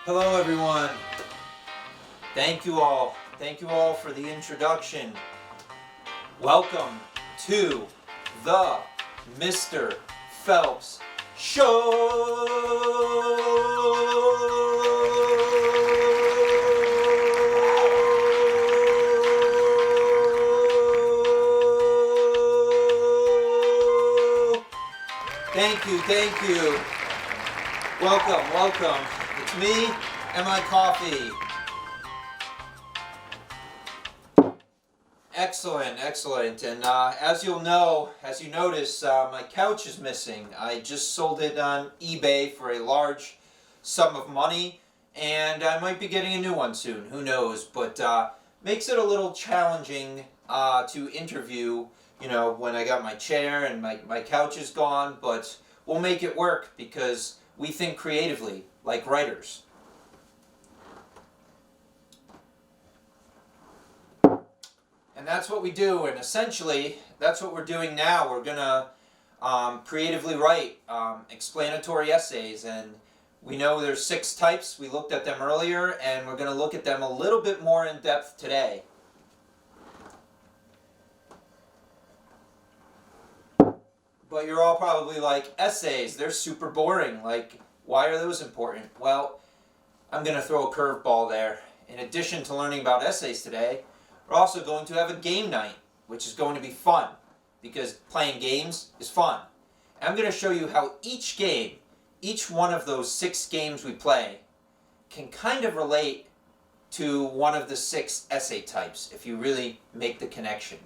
Hello everyone. Thank you all. Thank you all for the introduction. Welcome to the Mr. Phelps Show. Thank you. Welcome. It's me and my coffee. Excellent. And as you notice, my couch is missing. I just sold it on eBay for a large sum of money, and I might be getting a new one soon. Who knows? But makes it a little challenging to interview, when I got my chair and my couch is gone, but we'll make it work because we think creatively, like writers. And that's what we do, and essentially, that's what we're doing now. We're going to creatively write explanatory essays, and we know there's 6 types. We looked at them earlier, and we're going to look at them a little bit more in depth today. But you're all probably like, essays, they're super boring. Like, why are those important? Well, I'm going to throw a curveball there. In addition to learning about essays today, we're also going to have a game night, which is going to be fun, because playing games is fun. And I'm going to show you how each game, each one of those 6 games we play, can kind of relate to one of the 6 essay types, if you really make the connection.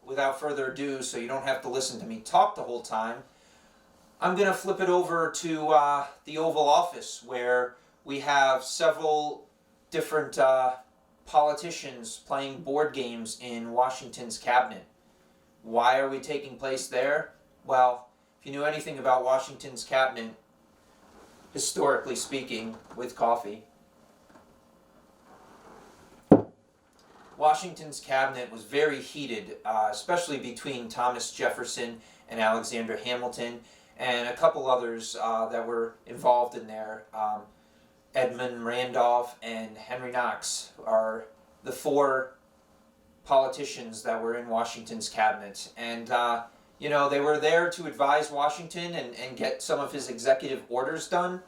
Without further ado, so you don't have to listen to me talk the whole time, I'm going to flip it over to the Oval Office, where we have several different politicians playing board games in Washington's cabinet. Why are we taking place there? Well, if you knew anything about Washington's cabinet, historically speaking, with coffee, Washington's cabinet was very heated, especially between Thomas Jefferson and Alexander Hamilton, and a couple others that were involved in there. Edmund Randolph and Henry Knox are the 4 politicians that were in Washington's cabinet. And, they were there to advise Washington and get some of his executive orders done.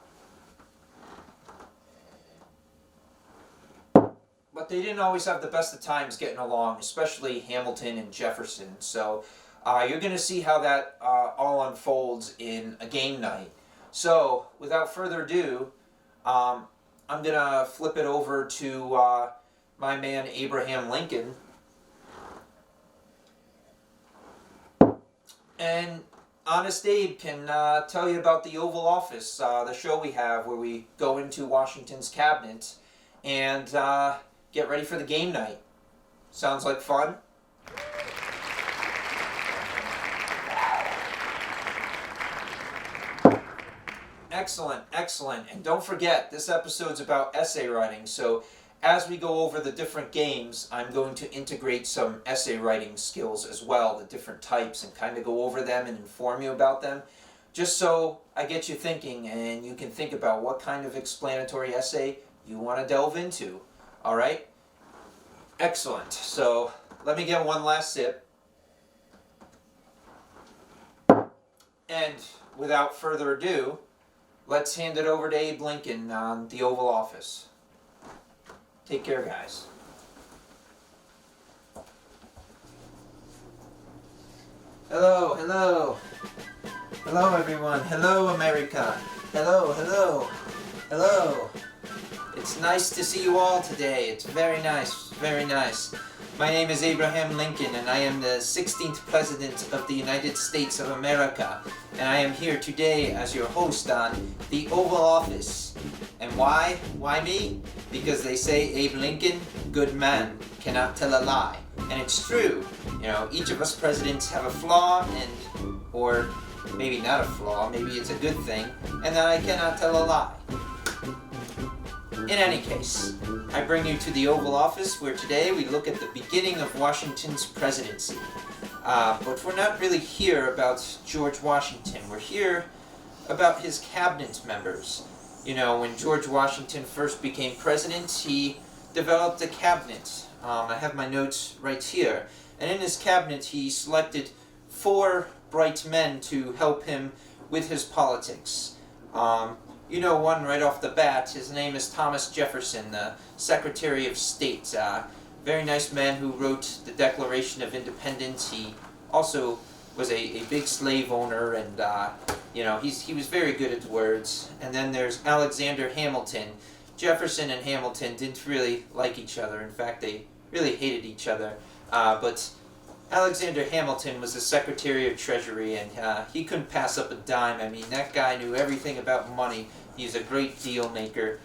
But they didn't always have the best of times getting along, especially Hamilton and Jefferson. So you're going to see how that all unfolds in a game night. So without further ado, I'm going to flip it over to my man Abraham Lincoln. And Honest Abe can tell you about the Oval Office, the show we have where we go into Washington's cabinet and get ready for the game night. Sounds like fun? Excellent. And don't forget, this episode's about essay writing, so as we go over the different games, I'm going to integrate some essay writing skills as well, the different types, and kind of go over them and inform you about them, just so I get you thinking and you can think about what kind of explanatory essay you want to delve into. Alright? Excellent. So, let me get one last sip. And without further ado, let's hand it over to Abe Lincoln on the Oval Office. Take care, guys. Hello, everyone. Hello, America. Hello. It's nice to see you all today. It's very nice. My name is Abraham Lincoln, and I am the 16th President of the United States of America. And I am here today as your host on the Oval Office. And why? Why me? Because they say Abe Lincoln, good man, cannot tell a lie. And it's true. Each of us presidents have a flaw, or maybe not a flaw, maybe it's a good thing, and that I cannot tell a lie. In any case, I bring you to the Oval Office, where today we look at the beginning of Washington's presidency. But we're not really here about George Washington. We're here about his cabinet members. You know, when George Washington first became president, he developed a cabinet. I have my notes right here. And in his cabinet, he selected 4 bright men to help him with his politics. You know one right off the bat. His name is Thomas Jefferson, the Secretary of State. Very nice man who wrote the Declaration of Independence. He also was a big slave owner, and you know, he was very good at words. And then there's Alexander Hamilton. Jefferson and Hamilton didn't really like each other. In fact, they really hated each other. But Alexander Hamilton was the Secretary of Treasury, and he couldn't pass up a dime. I mean, that guy knew everything about money. He was a great deal maker.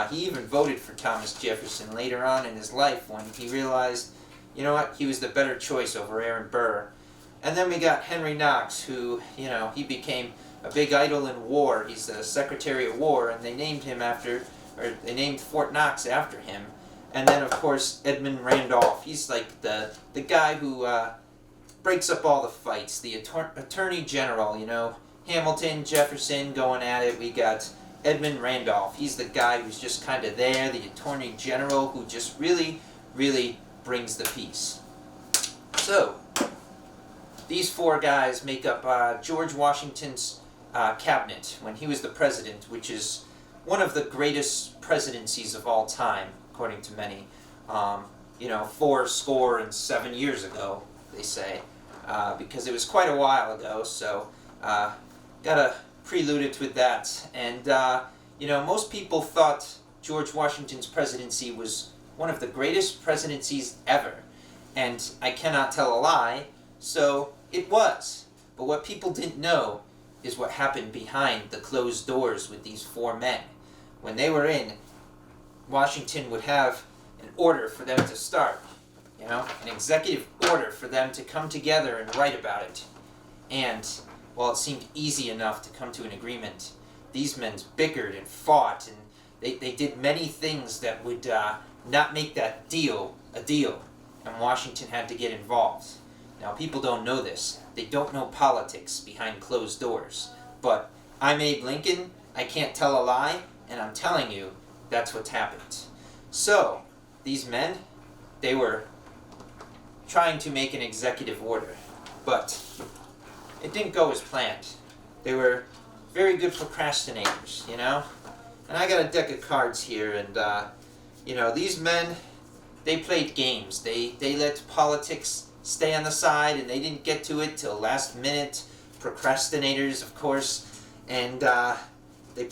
He even voted for Thomas Jefferson later on in his life when he realized, you know what, he was the better choice over Aaron Burr. And then we got Henry Knox, who, you know, he became a big idol in war. He's the Secretary of War, and they named him after, or they named Fort Knox after him. And then, of course, Edmund Randolph. He's like the guy who breaks up all the fights, the Attorney General, you know. Hamilton, Jefferson going at it. We got Edmund Randolph. He's the guy who's just kind of there, the Attorney General who just really, really brings the peace. So, these 4 guys make up George Washington's cabinet when he was the president, which is one of the greatest presidencies of all time, according to many. You know, 7 years ago, they say, because it was quite a while ago, so gotta prelude it with that. And, you know, most people thought George Washington's presidency was one of the greatest presidencies ever, and I cannot tell a lie, so it was. But what people didn't know is what happened behind the closed doors with these 4 men. When they were in, Washington would have an order for them to start, you know, an executive order for them to come together and write about it. And while it seemed easy enough to come to an agreement, these men bickered and fought, and they did many things that would not make that deal a deal, and Washington had to get involved. Now, people don't know this. They don't know politics behind closed doors. But I'm Abe Lincoln, I can't tell a lie, and I'm telling you, that's what's happened. So, these men, they were trying to make an executive order, but it didn't go as planned. They were very good procrastinators, you know? And I got a deck of cards here, and, you know, these men, they played games. They let politics stay on the side, and they didn't get to it till last minute. Procrastinators, of course. And they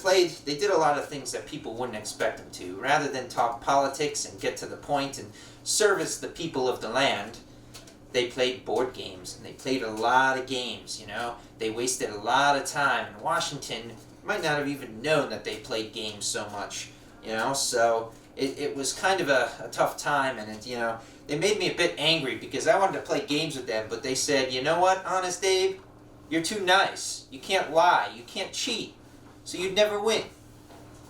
did a lot of things that people wouldn't expect them to. Rather than talk politics and get to the point and service the people of the land, they played board games, and they played a lot of games, you know. They wasted a lot of time, and Washington might not have even known that they played games so much, you know. So it was kind of a tough time, and it, you know, they made me a bit angry because I wanted to play games with them, but they said, you know what, Honest Abe, you're too nice. You can't lie. You can't cheat. So you'd never win.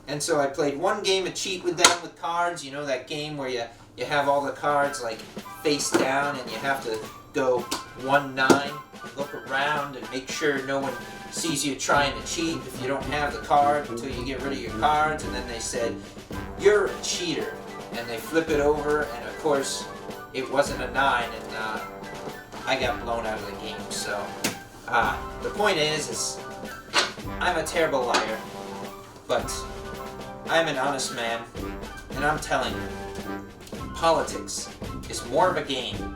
And so I played one game of cheat with them with cards, you know, that game where you have all the cards like face down and you have to go 1-9, look around and make sure no one sees you trying to cheat if you don't have the card until you get rid of your cards. And then they said, you're a cheater. And they flip it over, and of course it wasn't a 9, and I got blown out of the game. So the point is I'm a terrible liar, but I'm an honest man, and I'm telling you, politics is more of a game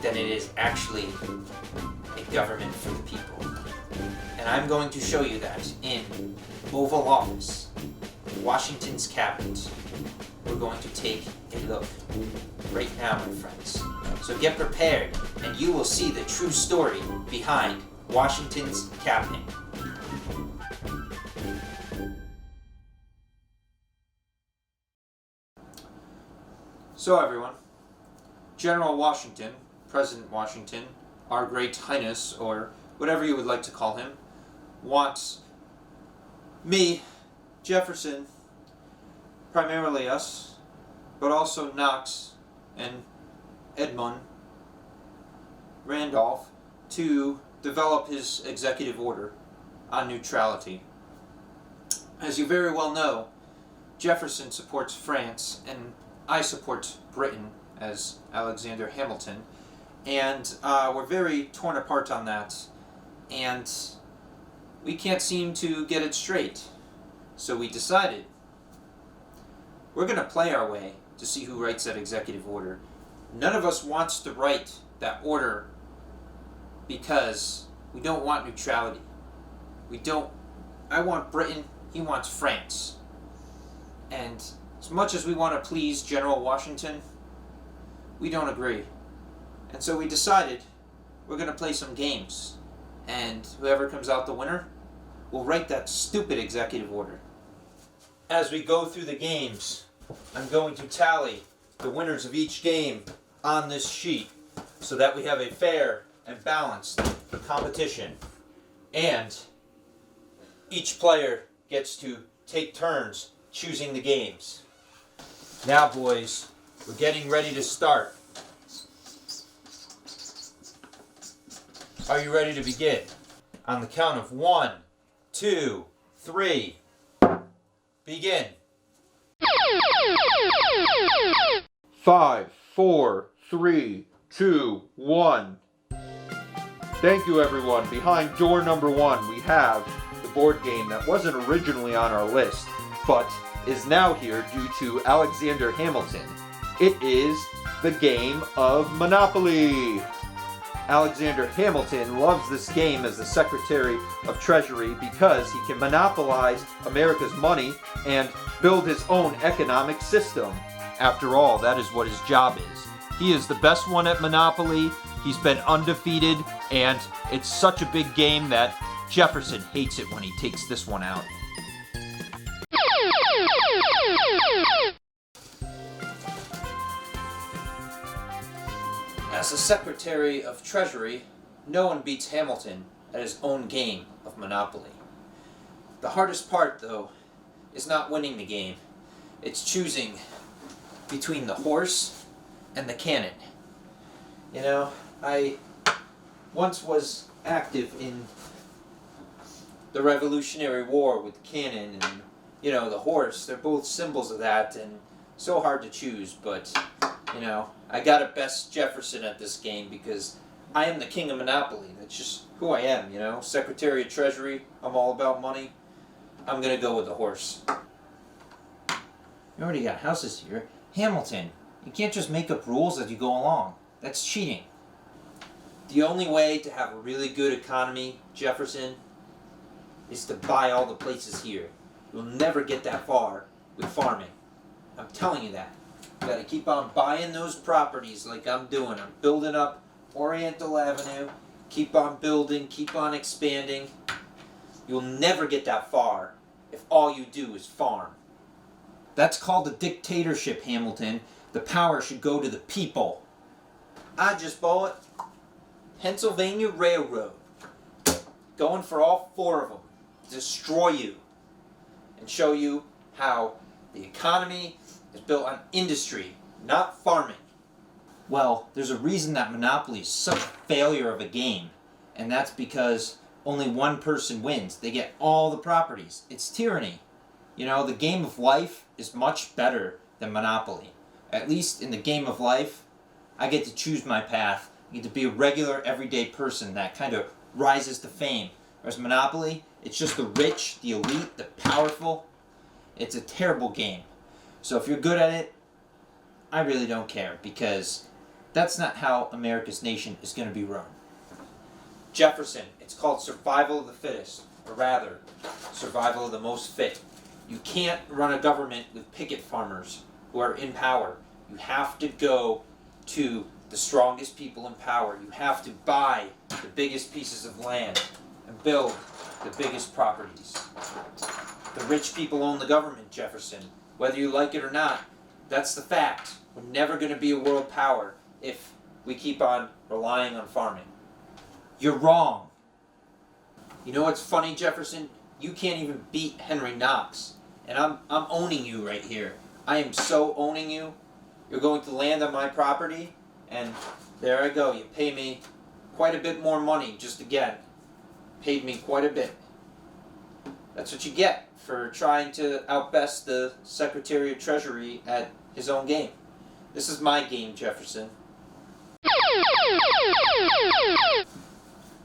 than it is actually a government for the people. And I'm going to show you that in Oval Office, Washington's cabinet. We're going to take a look right now, my friends. So get prepared, and you will see the true story behind Washington's cabinet. So everyone, General Washington, President Washington, our Great Highness, or whatever you would like to call him, wants me, Jefferson, primarily us, but also Knox and Edmund Randolph, to develop his executive order on neutrality. As you very well know, Jefferson supports France, and I support Britain as Alexander Hamilton, and we're very torn apart on that, and we can't seem to get it straight. So we decided we're going to play our way to see who writes that executive order. None of us wants to write that order because we don't want neutrality. I want Britain, he wants France. And as much as we want to please General Washington, we don't agree. And so we decided we're going to play some games. And whoever comes out the winner will write that stupid executive order. As we go through the games, I'm going to tally the winners of each game on this sheet so that we have a fair and balanced competition. And each player gets to take turns choosing the games. Now, boys, we're getting ready to start. Are you ready to begin? On the count of 1, 2, 3, begin. 5, 4, 3, 2, 1. Thank you, everyone. Behind door number 1, we have the board game that wasn't originally on our list, but is now here due to Alexander Hamilton. It is the game of Monopoly. Alexander Hamilton loves this game as the Secretary of Treasury because he can monopolize America's money and build his own economic system. After all, that is what his job is. He is the best one at Monopoly. He's been undefeated, and it's such a big game that Jefferson hates it when he takes this one out. As the Secretary of Treasury, no one beats Hamilton at his own game of Monopoly. The hardest part, though, is not winning the game. It's choosing between the horse and the cannon. You know, I once was active in the Revolutionary War with the cannon and, you know, the horse. They're both symbols of that, and so hard to choose, but, you know, I gotta best Jefferson at this game because I am the king of Monopoly. That's just who I am, you know. Secretary of Treasury, I'm all about money. I'm gonna go with the horse. You already got houses here. Hamilton, you can't just make up rules as you go along. That's cheating. The only way to have a really good economy, Jefferson, is to buy all the places here. You'll never get that far with farming. I'm telling you that. You gotta keep on buying those properties like I'm doing. I'm building up Oriental Avenue. Keep on building, keep on expanding. You'll never get that far if all you do is farm. That's called a dictatorship, Hamilton. The power should go to the people. I just bought Pennsylvania Railroad. Going for all 4 of them. Destroy you. And show you how the economy is built on industry, not farming. Well, there's a reason that Monopoly is such a failure of a game. And that's because only one person wins. They get all the properties. It's tyranny. You know, the game of life is much better than Monopoly. At least in the game of life, I get to choose my path. I get to be a regular, everyday person that kind of rises to fame. Whereas Monopoly, it's just the rich, the elite, the powerful. It's a terrible game. So if you're good at it, I really don't care, because that's not how America's nation is going to be run. Jefferson, it's called survival of the fittest, or rather, survival of the most fit. You can't run a government with picket farmers who are in power. You have to go to the strongest people in power. You have to buy the biggest pieces of land and build the biggest properties. The rich people own the government, Jefferson. Whether you like it or not, that's the fact. We're never going to be a world power if we keep on relying on farming. You're wrong. You know what's funny, Jefferson? You can't even beat Henry Knox. And I'm owning you right here. I am so owning you. You're going to land on my property, and there I go. You pay me quite a bit more money, just again. Paid me quite a bit. That's what you get for trying to outbest the Secretary of Treasury at his own game. This is my game, Jefferson.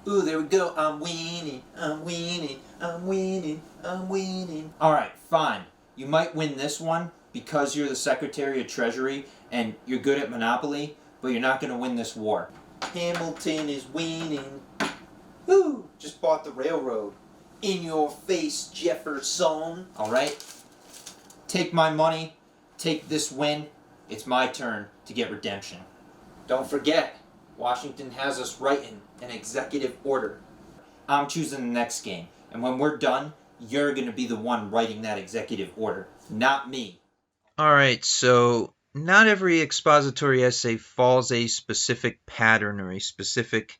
Ooh, there we go. I'm winning, I'm winning, I'm winning, I'm winning. Alright, fine. You might win this one because you're the Secretary of Treasury and you're good at Monopoly, but you're not going to win this war. Hamilton is winning. Woo! Just bought the railroad. In your face, Jefferson. Alright? Take my money. Take this win. It's my turn to get redemption. Don't forget, Washington has us writing an executive order. I'm choosing the next game. And when we're done, you're going to be the one writing that executive order, not me. Alright, so not every expository essay follows a specific pattern or a specific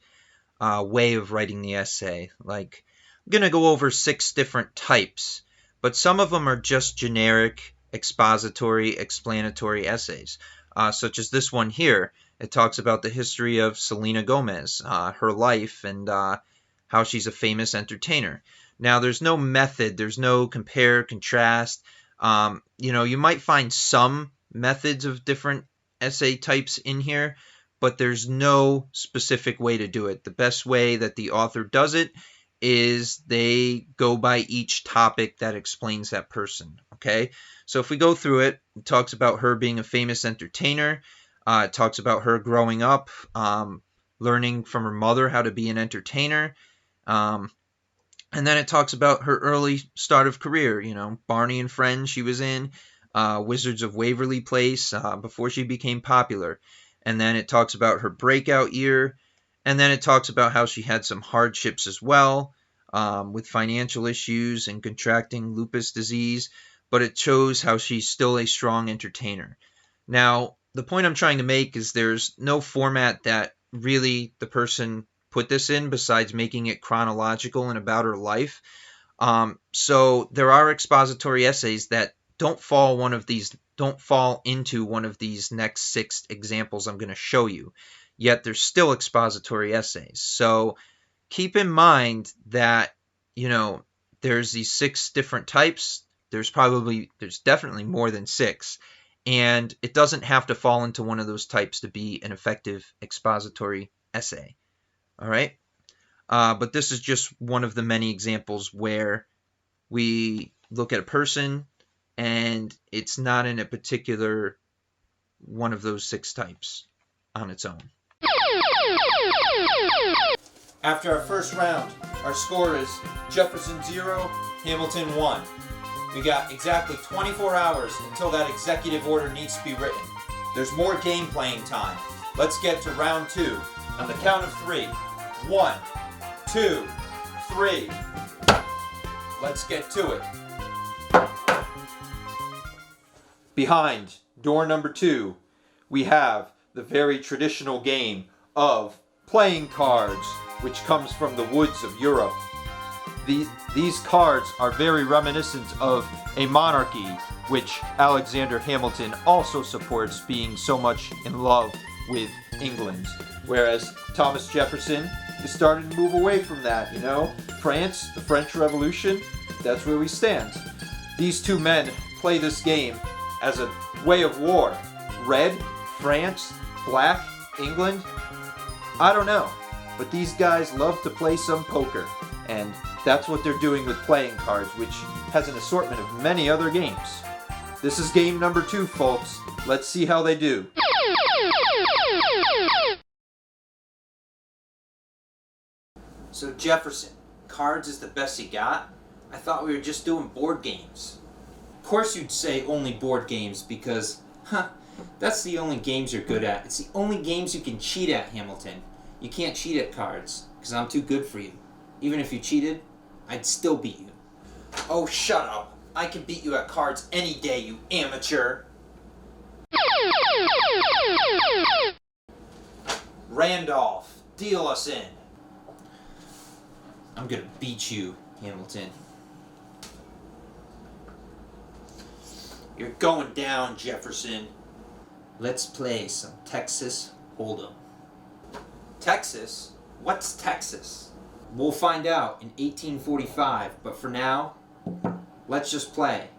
way of writing the essay. Like, I'm going to go over 6 different types, but some of them are just generic expository, explanatory essays, such as this one here. It talks about the history of Selena Gomez, her life, and how she's a famous entertainer. Now, there's no method, there's no compare, contrast. You might find some methods of different essay types in here, but there's no specific way to do it. The best way that the author does it is they go by each topic that explains that person, okay? So if we go through it, it talks about her being a famous entertainer. It talks about her growing up, learning from her mother how to be an entertainer. And then it talks about her early start of career, Barney and Friends she was in, Wizards of Waverly Place, before she became popular. And then it talks about her breakout year. And then it talks about how she had some hardships as well, with financial issues and contracting lupus disease. But it shows how she's still a strong entertainer. Now, the point I'm trying to make is there's no format that really the person put this in besides making it chronological and about her life. So there are expository essays that don't fall into one of these next 6 examples I'm going to show you. Yet they're still expository essays. So keep in mind that, there's these 6 different types. There's definitely more than 6. And it doesn't have to fall into one of those types to be an effective expository essay. All right? But this is just one of the many examples where we look at a person and it's not in a particular one of those 6 types on its own. After our first round, our score is Jefferson 0, Hamilton 1. We got exactly 24 hours until that executive order needs to be written. There's more game playing time. Let's get to round 2. On the count of 3. 1, 2, 3. Let's get to it. Behind door number 2, we have the very traditional game of playing cards, which comes from the woods of Europe. These cards are very reminiscent of a monarchy, which Alexander Hamilton also supports, being so much in love with England. Whereas Thomas Jefferson is starting to move away from that, France, the French Revolution, that's where we stand. These 2 men play this game as a way of war. Red, France, black, England, I don't know. But these guys love to play some poker, and that's what they're doing with playing cards, which has an assortment of many other games. This is game number 2, folks. Let's see how they do. So Jefferson, cards is the best you got? I thought we were just doing board games. Of course you'd say only board games because, that's the only games you're good at. It's the only games you can cheat at, Hamilton. You can't cheat at cards, because I'm too good for you. Even if you cheated, I'd still beat you. Oh, shut up. I can beat you at cards any day, you amateur. Randolph, deal us in. I'm gonna beat you, Hamilton. You're going down, Jefferson. Let's play some Texas Hold'em. Texas? What's Texas? We'll find out in 1845, but for now, Let's just play.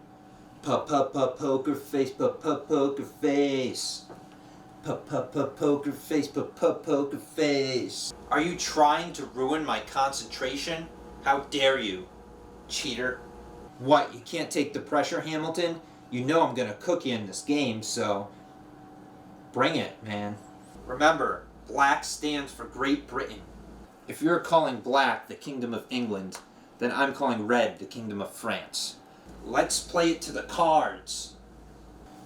Poker face, poker face. Poker face, poker face. Are you trying to ruin my concentration? How dare you, cheater. What, you can't take the pressure, Hamilton? You know I'm gonna cook you in this game, so bring it, man. Remember, black stands for Great Britain. If you're calling black the Kingdom of England, then I'm calling red the Kingdom of France. Let's play it to the cards.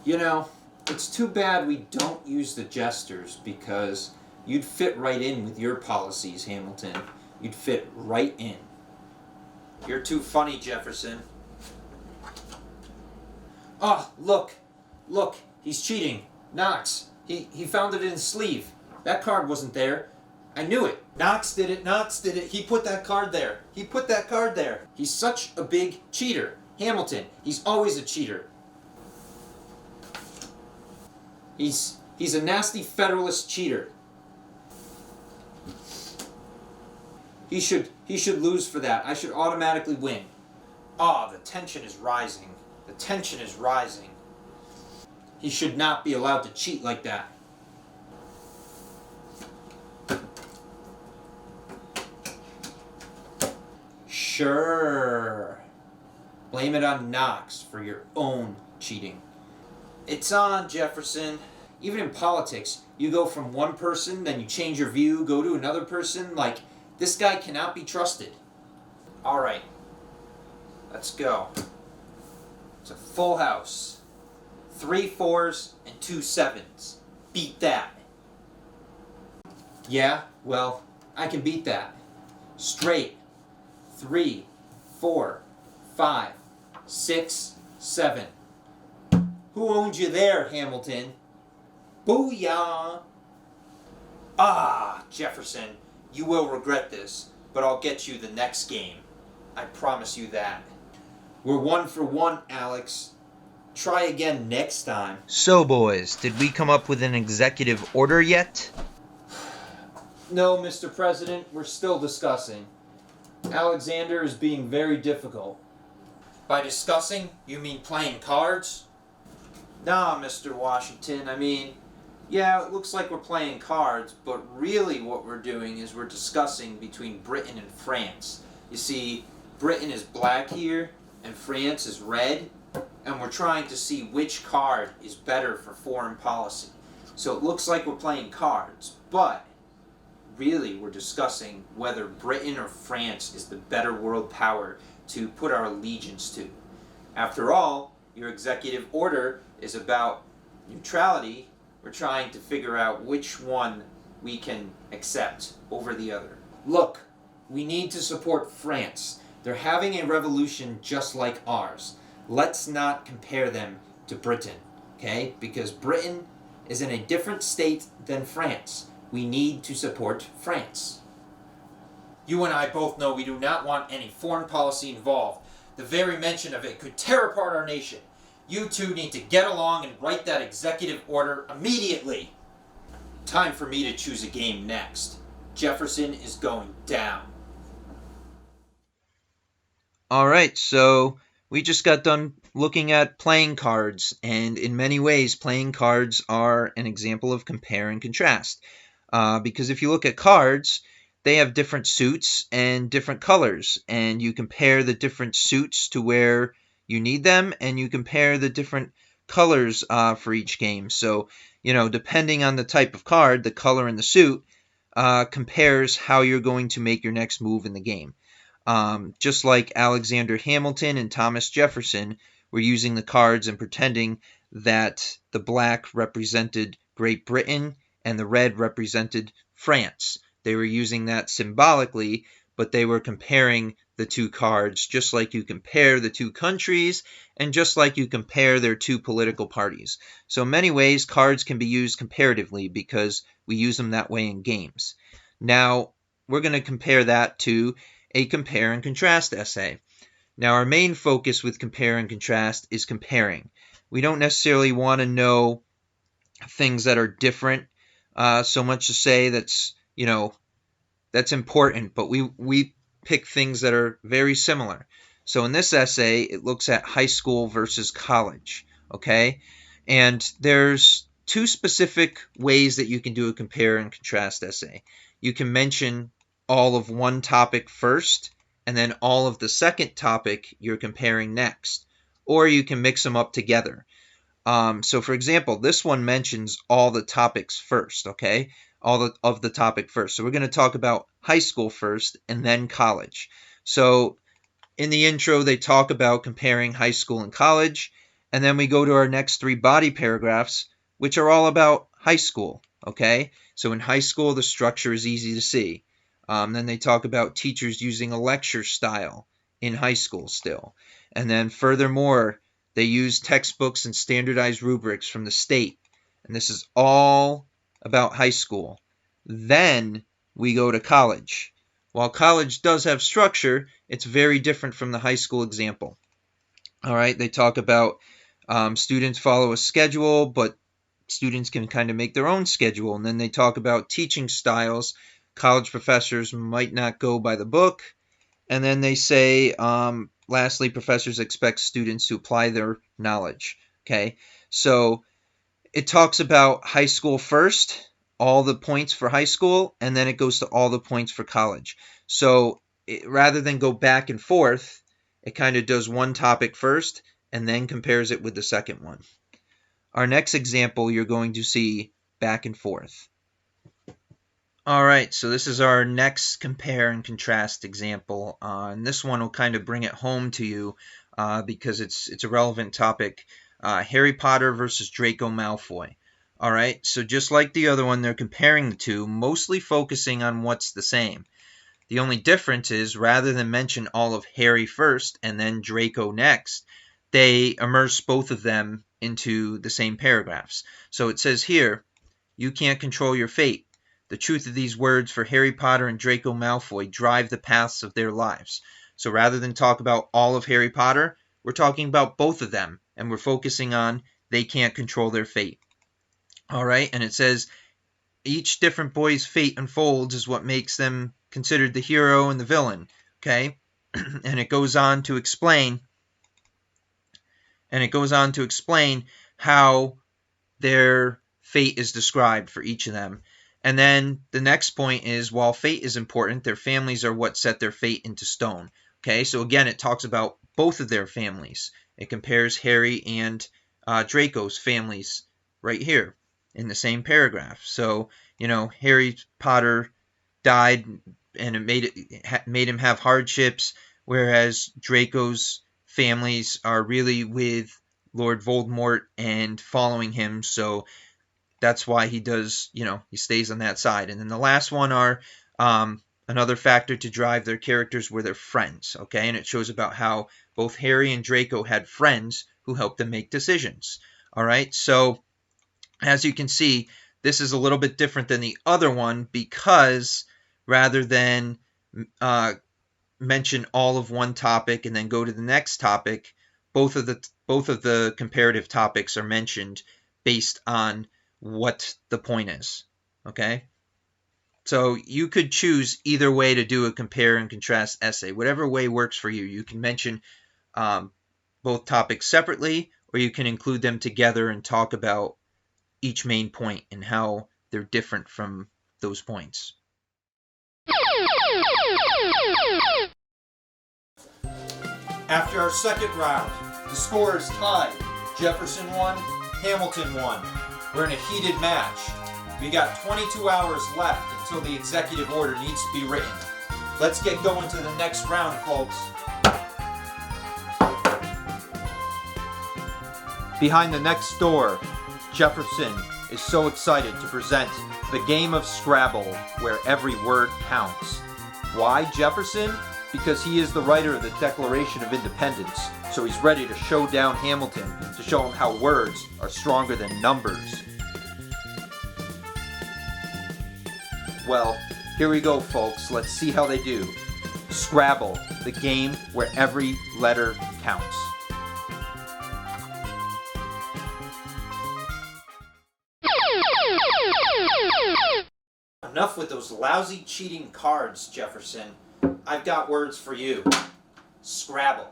You know, it's too bad we don't use the jesters, because you'd fit right in with your policies, Hamilton. You'd fit right in. You're too funny, Jefferson. Oh, look, he's cheating. Knox, he found it in his sleeve. That card wasn't there. I knew it. Knox did it. He put that card there. He's such a big cheater. Hamilton, he's always a cheater. He's a nasty Federalist cheater. He should lose for that. I should automatically win. Ah, the tension is rising. He should not be allowed to cheat like that. Sure. Blame it on Knox for your own cheating. It's on, Jefferson. Even in politics, you go from one person, then you change your view, go to another person. Like, this guy cannot be trusted. All right. Let's go. It's a full house. 3 4s and 2 7s. Beat that. Yeah, well, I can beat that. Straight. 3, 4, 5, 6, 7. Who owned you there, Hamilton? Booyah! Ah, Jefferson, you will regret this, but I'll get you the next game. I promise you that. We're 1 for 1, Alex. Try again next time. So, boys, did we come up with an executive order yet? No, Mr. President, we're still discussing. Alexander is being very difficult. By discussing, you mean playing cards? Nah, Mr. Washington, I mean, yeah, it looks like we're playing cards, but really what we're doing is we're discussing between Britain and France. You see, Britain is black here, and France is red, and we're trying to see which card is better for foreign policy. So it looks like we're playing cards, but really we're discussing whether Britain or France is the better world power to put our allegiance to. After all, your executive order is about neutrality. We're trying to figure out which one we can accept over the other. Look, we need to support France. They're having a revolution just like ours. Let's not compare them to Britain, okay? Because Britain is in a different state than France. We need to support France. You and I both know we do not want any foreign policy involved. The very mention of it could tear apart our nation. You two need to get along and write that executive order immediately. Time for me to choose a game next. Jefferson is going down. Alright, so we just got done looking at playing cards, and in many ways playing cards are an example of compare and contrast. Because if you look at cards, they have different suits and different colors, and you compare the different suits to where you need them, and you compare the different colors for each game. So, you know, depending on the type of card, the color and the suit compares how you're going to make your next move in the game. Just like Alexander Hamilton and Thomas Jefferson were using the cards and pretending that the black represented Great Britain and the red represented France. They were using that symbolically, but they were comparing the two cards just like you compare the two countries and just like you compare their two political parties. So in many ways, cards can be used comparatively because we use them that way in games. Now, we're going to compare that to a compare and contrast essay. Now, our main focus with compare and contrast is comparing. We don't necessarily want to know things that are different so much to say that's, that's important, but we pick things that are very similar. So in this essay, it looks at high school versus college, okay? And there's two specific ways that you can do a compare and contrast essay. You can mention all of one topic first, and then all of the second topic you're comparing next. Or you can mix them up together. So for example, this one mentions all the topics first, okay? All of the topic first. So we're going to talk about high school first and then college. So in the intro, they talk about comparing high school and college, and then we go to our next three body paragraphs, which are all about high school, okay? So in high school, the structure is easy to see. Then they talk about teachers using a lecture style in high school still. And then furthermore, they use textbooks and standardized rubrics from the state. And this is all about high school. Then we go to college. While college does have structure, it's very different from the high school example. All right, they talk about students follow a schedule, but students can kind of make their own schedule. And then they talk about teaching styles. College professors might not go by the book. And then they say, lastly, professors expect students to apply their knowledge. Okay, so it talks about high school first, all the points for high school, and then it goes to all the points for college. So rather than go back and forth, it kind of does one topic first and then compares it with the second one. Our next example, you're going to see back and forth. All right, so this is our next compare and contrast example. And this one will kind of bring it home to you because it's a relevant topic. Harry Potter versus Draco Malfoy. All right, so just like the other one, they're comparing the two, mostly focusing on what's the same. The only difference is rather than mention all of Harry first and then Draco next, they immerse both of them into the same paragraphs. So it says here, you can't control your fate. The truth of these words for Harry Potter and Draco Malfoy drive the paths of their lives. So rather than talk about all of Harry Potter, we're talking about both of them, and we're focusing on they can't control their fate. All right, and it says each different boy's fate unfolds is what makes them considered the hero and the villain. Okay, and it goes on to explain, how their fate is described for each of them. And then the next point is, while fate is important, their families are what set their fate into stone. Okay, so again, it talks about both of their families. It compares Harry and Draco's families right here in the same paragraph. So, Harry Potter died and it made him have hardships, whereas Draco's families are really with Lord Voldemort and following him. So that's why he does, he stays on that side. And then the last one are another factor to drive their characters were their friends, okay? And it shows about how both Harry and Draco had friends who helped them make decisions, all right? So as you can see, this is a little bit different than the other one because rather than mention all of one topic and then go to the next topic, both of the comparative topics are mentioned based on what the point is, okay? So you could choose either way to do a compare and contrast essay. Whatever way works for you. You can mention both topics separately, or you can include them together and talk about each main point and how they're different from those points. After our second round, the score is tied. Jefferson won, Hamilton won. We're in a heated match. We got 22 hours left until the executive order needs to be written. Let's get going to the next round, folks. Behind the next door, Jefferson is so excited to present the game of Scrabble, where every word counts. Why Jefferson? Because he is the writer of the Declaration of Independence, so he's ready to show down Hamilton to show him how words are stronger than numbers. Well, here we go, folks. Let's see how they do. Scrabble, the game where every letter counts. Enough with those lousy cheating cards, Jefferson. I've got words for you. Scrabble.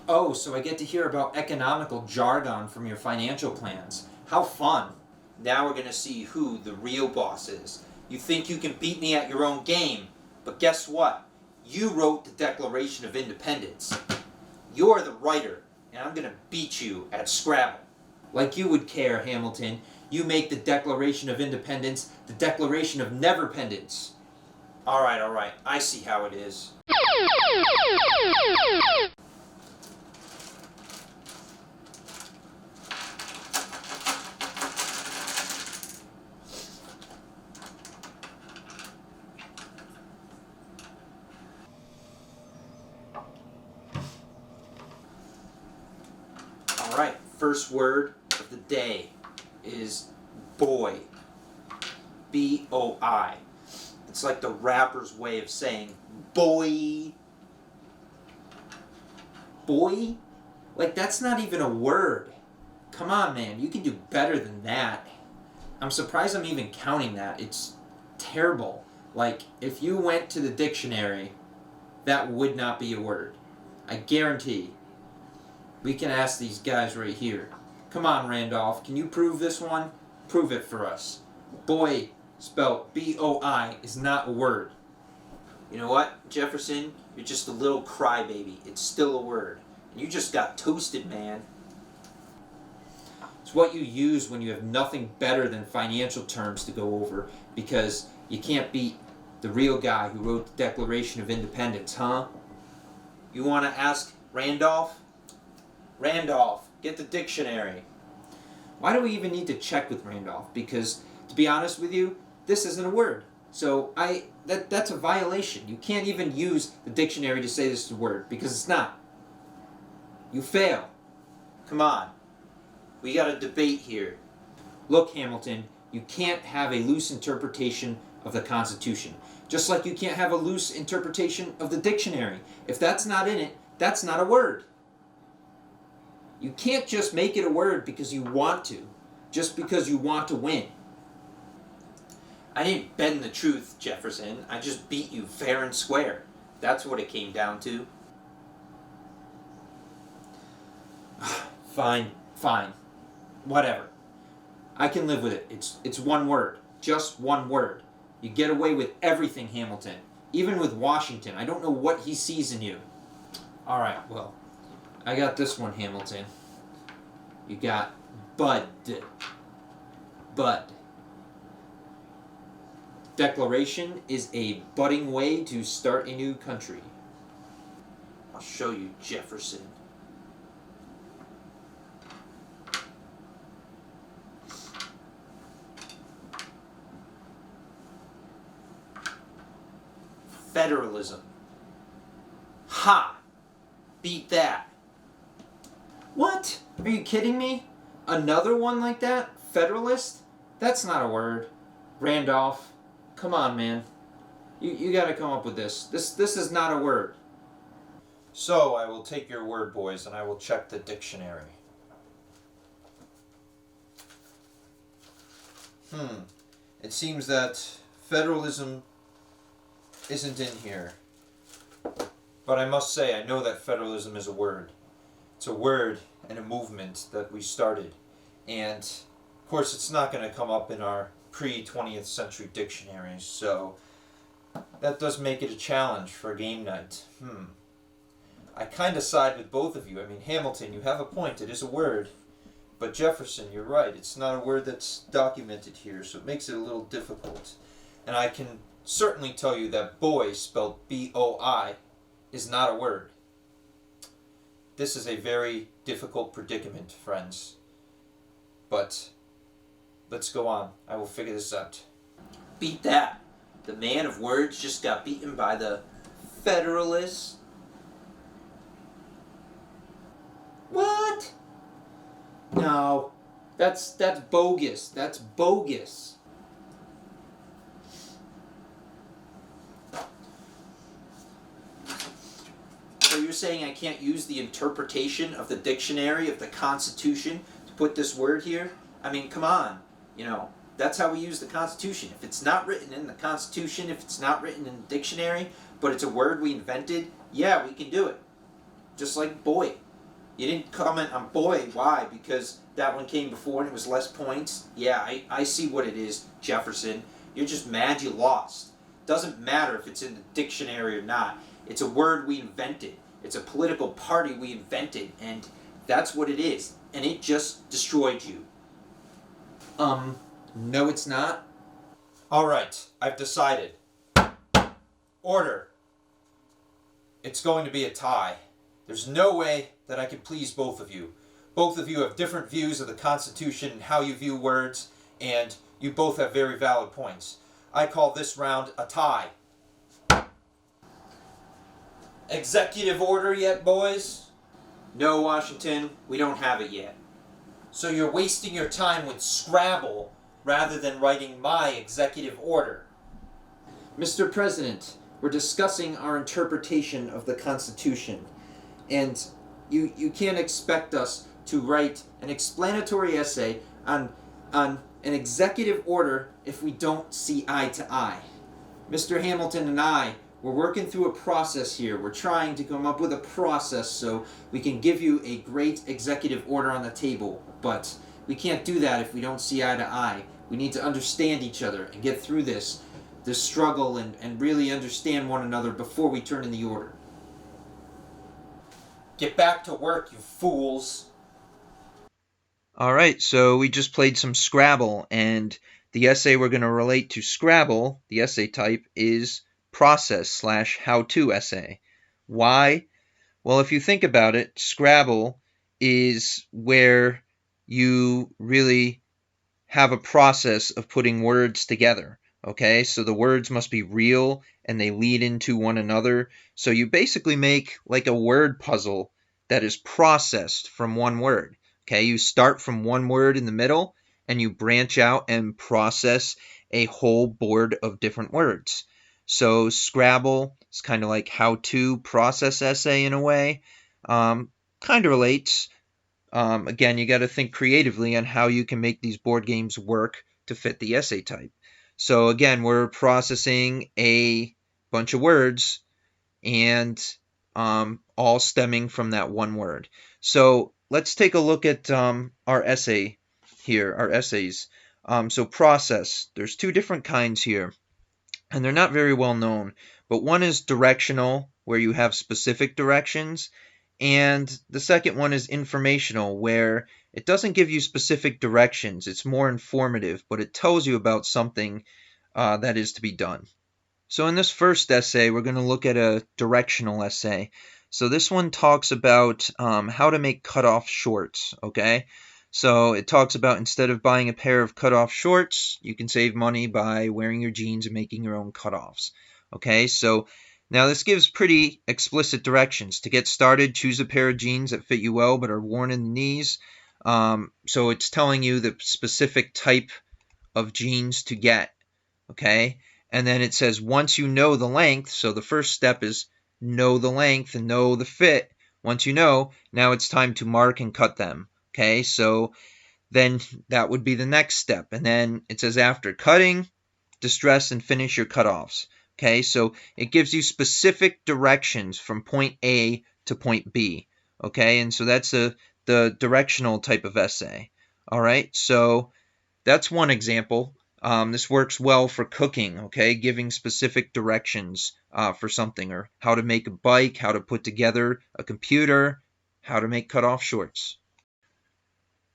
Oh, so I get to hear about economical jargon from your financial plans. How fun. Now we're gonna see who the real boss is. You think you can beat me at your own game, but guess what? You wrote the Declaration of Independence. You're the writer, and I'm gonna beat you at Scrabble. Like you would care, Hamilton. You make the Declaration of Independence the Declaration of Neverpendence. Alright, I see how it is. Alright, first word of the day is boy. B-O-I. It's like the rapper's way of saying boy. Boy? Like, that's not even a word. Come on, man, you can do better than that. I'm surprised I'm even counting that. It's terrible. Like, if you went to the dictionary, that would not be a word. I guarantee. We can ask these guys right here. Come on, Randolph, can you prove this one? Prove it for us. Boy, spelled B-O-I, is not a word. You know what, Jefferson? You're just a little crybaby. It's still a word. And you just got toasted, man. It's what you use when you have nothing better than financial terms to go over because you can't beat the real guy who wrote the Declaration of Independence, huh? You want to ask Randolph? Randolph, get the dictionary. Why do we even need to check with Randolph? Because, to be honest with you, this isn't a word. So that's a violation. You can't even use the dictionary to say this is a word because it's not. You fail. Come on. We got a debate here. Look, Hamilton, you can't have a loose interpretation of the Constitution. Just like you can't have a loose interpretation of the dictionary. If that's not in it, that's not a word. You can't just make it a word because you want to. Just because you want to win. I didn't bend the truth, Jefferson. I just beat you fair and square. That's what it came down to. Fine. Whatever. I can live with it. It's one word. Just one word. You get away with everything, Hamilton. Even with Washington. I don't know what he sees in you. Alright, well, I got this one, Hamilton. You got bud. Bud. Declaration is a budding way to start a new country. I'll show you, Jefferson. Federalism. Ha! Beat that. What? Are you kidding me? Another one like that? Federalist? That's not a word. Randolph, come on, man. You gotta come up with this. This is not a word. So, I will take your word, boys, and I will check the dictionary. It seems that federalism isn't in here. But I must say, I know that federalism is a word. It's a word and a movement that we started. And, of course, it's not going to come up in our pre-20th century dictionaries, so that does make it a challenge for a game night. I kind of side with both of you. I mean, Hamilton, you have a point. It is a word. But Jefferson, you're right. It's not a word that's documented here, so it makes it a little difficult. And I can certainly tell you that boy, spelled B-O-I, is not a word. This is a very difficult predicament, friends. But let's go on. I will figure this out. Beat that. The man of words just got beaten by the Federalists. What? No. That's bogus. That's bogus. So you're saying I can't use the interpretation of the dictionary of the Constitution to put this word here? I mean, come on. You know, that's how we use the Constitution. If it's not written in the Constitution, if it's not written in the dictionary, but it's a word we invented, yeah, we can do it. Just like boy. You didn't comment on boy. Why? Because that one came before and it was less points? Yeah, I see what it is, Jefferson. You're just mad you lost. Doesn't matter if it's in the dictionary or not. It's a word we invented. It's a political party we invented, and that's what it is. And it just destroyed you. No it's not. Alright, I've decided. Order. It's going to be a tie. There's no way that I can please both of you. Both of you have different views of the Constitution and how you view words, and you both have very valid points. I call this round a tie. Executive order yet, boys? No, Washington, we don't have it yet. So you're wasting your time with Scrabble rather than writing my executive order. Mr. President, we're discussing our interpretation of the Constitution, and you can't expect us to write an explanatory essay on an executive order if we don't see eye to eye. Mr. Hamilton and I, we're working through a process here. We're trying to come up with a process so we can give you a great executive order on the table, but we can't do that if we don't see eye to eye. We need to understand each other and get through this struggle and really understand one another before we turn in the order. Get back to work, you fools. Alright, so we just played some Scrabble, and the essay we're going to relate to Scrabble, the essay type, is process/how-to essay. Why? Well, if you think about it, Scrabble is where you really have a process of putting words together. Okay, so the words must be real and they lead into one another. So you basically make like a word puzzle that is processed from one word. Okay, you start from one word in the middle and you branch out and process a whole board of different words. So Scrabble is kind of like how-to process essay in a way. Kind of relates. Again, you got to think creatively on how you can make these board games work to fit the essay type. So again, we're processing a bunch of words and all stemming from that one word. So let's take a look at our essay here, our essays. So process, there's two different kinds here, and they're not very well known, but one is directional, where you have specific directions, and the second one is informational, where it doesn't give you specific directions. It's more informative, but it tells you about something that is to be done. So in this first essay, we're going to look at a directional essay. So this one talks about how to make cutoff shorts, okay? So it talks about instead of buying a pair of cutoff shorts, you can save money by wearing your jeans and making your own cutoffs, okay? So now this gives pretty explicit directions. To get started, choose a pair of jeans that fit you well but are worn in the knees. So it's telling you the specific type of jeans to get, okay? And then it says once you know the length, so the first step is know the length and know the fit. Once you know, now it's time to mark and cut them, okay? So then that would be the next step. And then it says after cutting, distress and finish your cutoffs. Okay, so it gives you specific directions from point A to point B. Okay, and so that's the directional type of essay. All right, so that's one example. This works well for cooking, okay, giving specific directions for something, or how to make a bike, how to put together a computer, how to make cutoff shorts.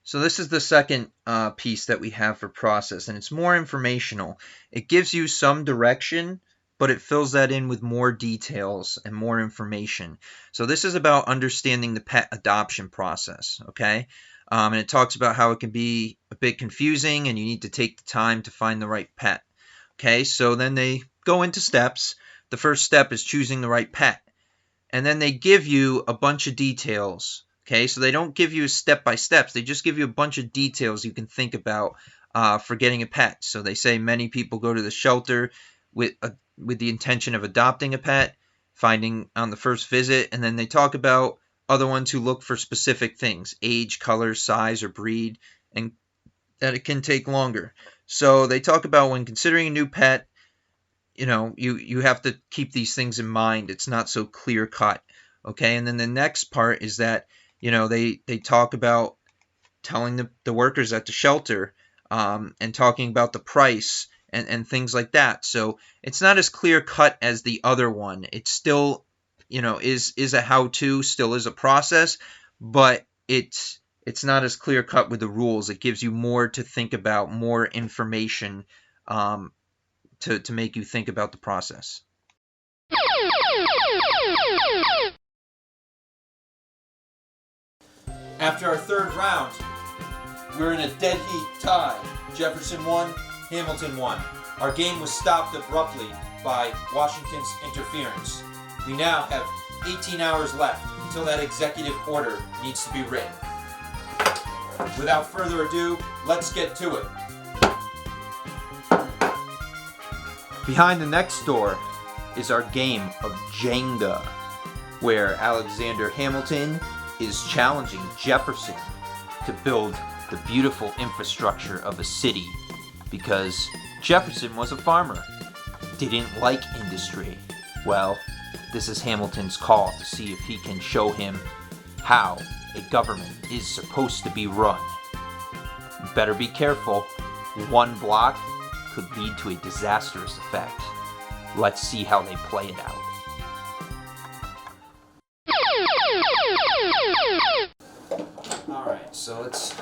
So this is the second piece that we have for process, and it's more informational. It gives you some direction, but it fills that in with more details and more information. So this is about understanding the pet adoption process, okay? And it talks about how it can be a bit confusing and you need to take the time to find the right pet. Okay, so then they go into steps. The first step is choosing the right pet. And then they give you a bunch of details. Okay, so they don't give you step-by-steps. They just give you a bunch of details you can think about for getting a pet. So they say many people go to the shelter with the intention of adopting a pet, finding on the first visit, and then they talk about other ones who look for specific things, age, color, size, or breed, and that it can take longer. So they talk about when considering a new pet, you know, you have to keep these things in mind. It's not so clear cut, okay? And then the next part is that They talk about telling the workers at the shelter, and talking about the price and things like that. So it's not as clear cut as the other one. It's still, is a how-to, still is a process, but it's not as clear cut with the rules. It gives you more to think about, more information, to make you think about the process. After our third round, we're in a dead heat tie. Jefferson won, Hamilton won. Our game was stopped abruptly by Washington's interference. We now have 18 hours left until that executive order needs to be written. Without further ado, let's get to it. Behind the next door is our game of Jenga, where Alexander Hamilton is challenging Jefferson to build the beautiful infrastructure of a city, because Jefferson was a farmer, didn't like industry. Well, this is Hamilton's call to see if he can show him how a government is supposed to be run. You better be careful. One block could lead to a disastrous effect. Let's see how they play it out. Alright, so let's...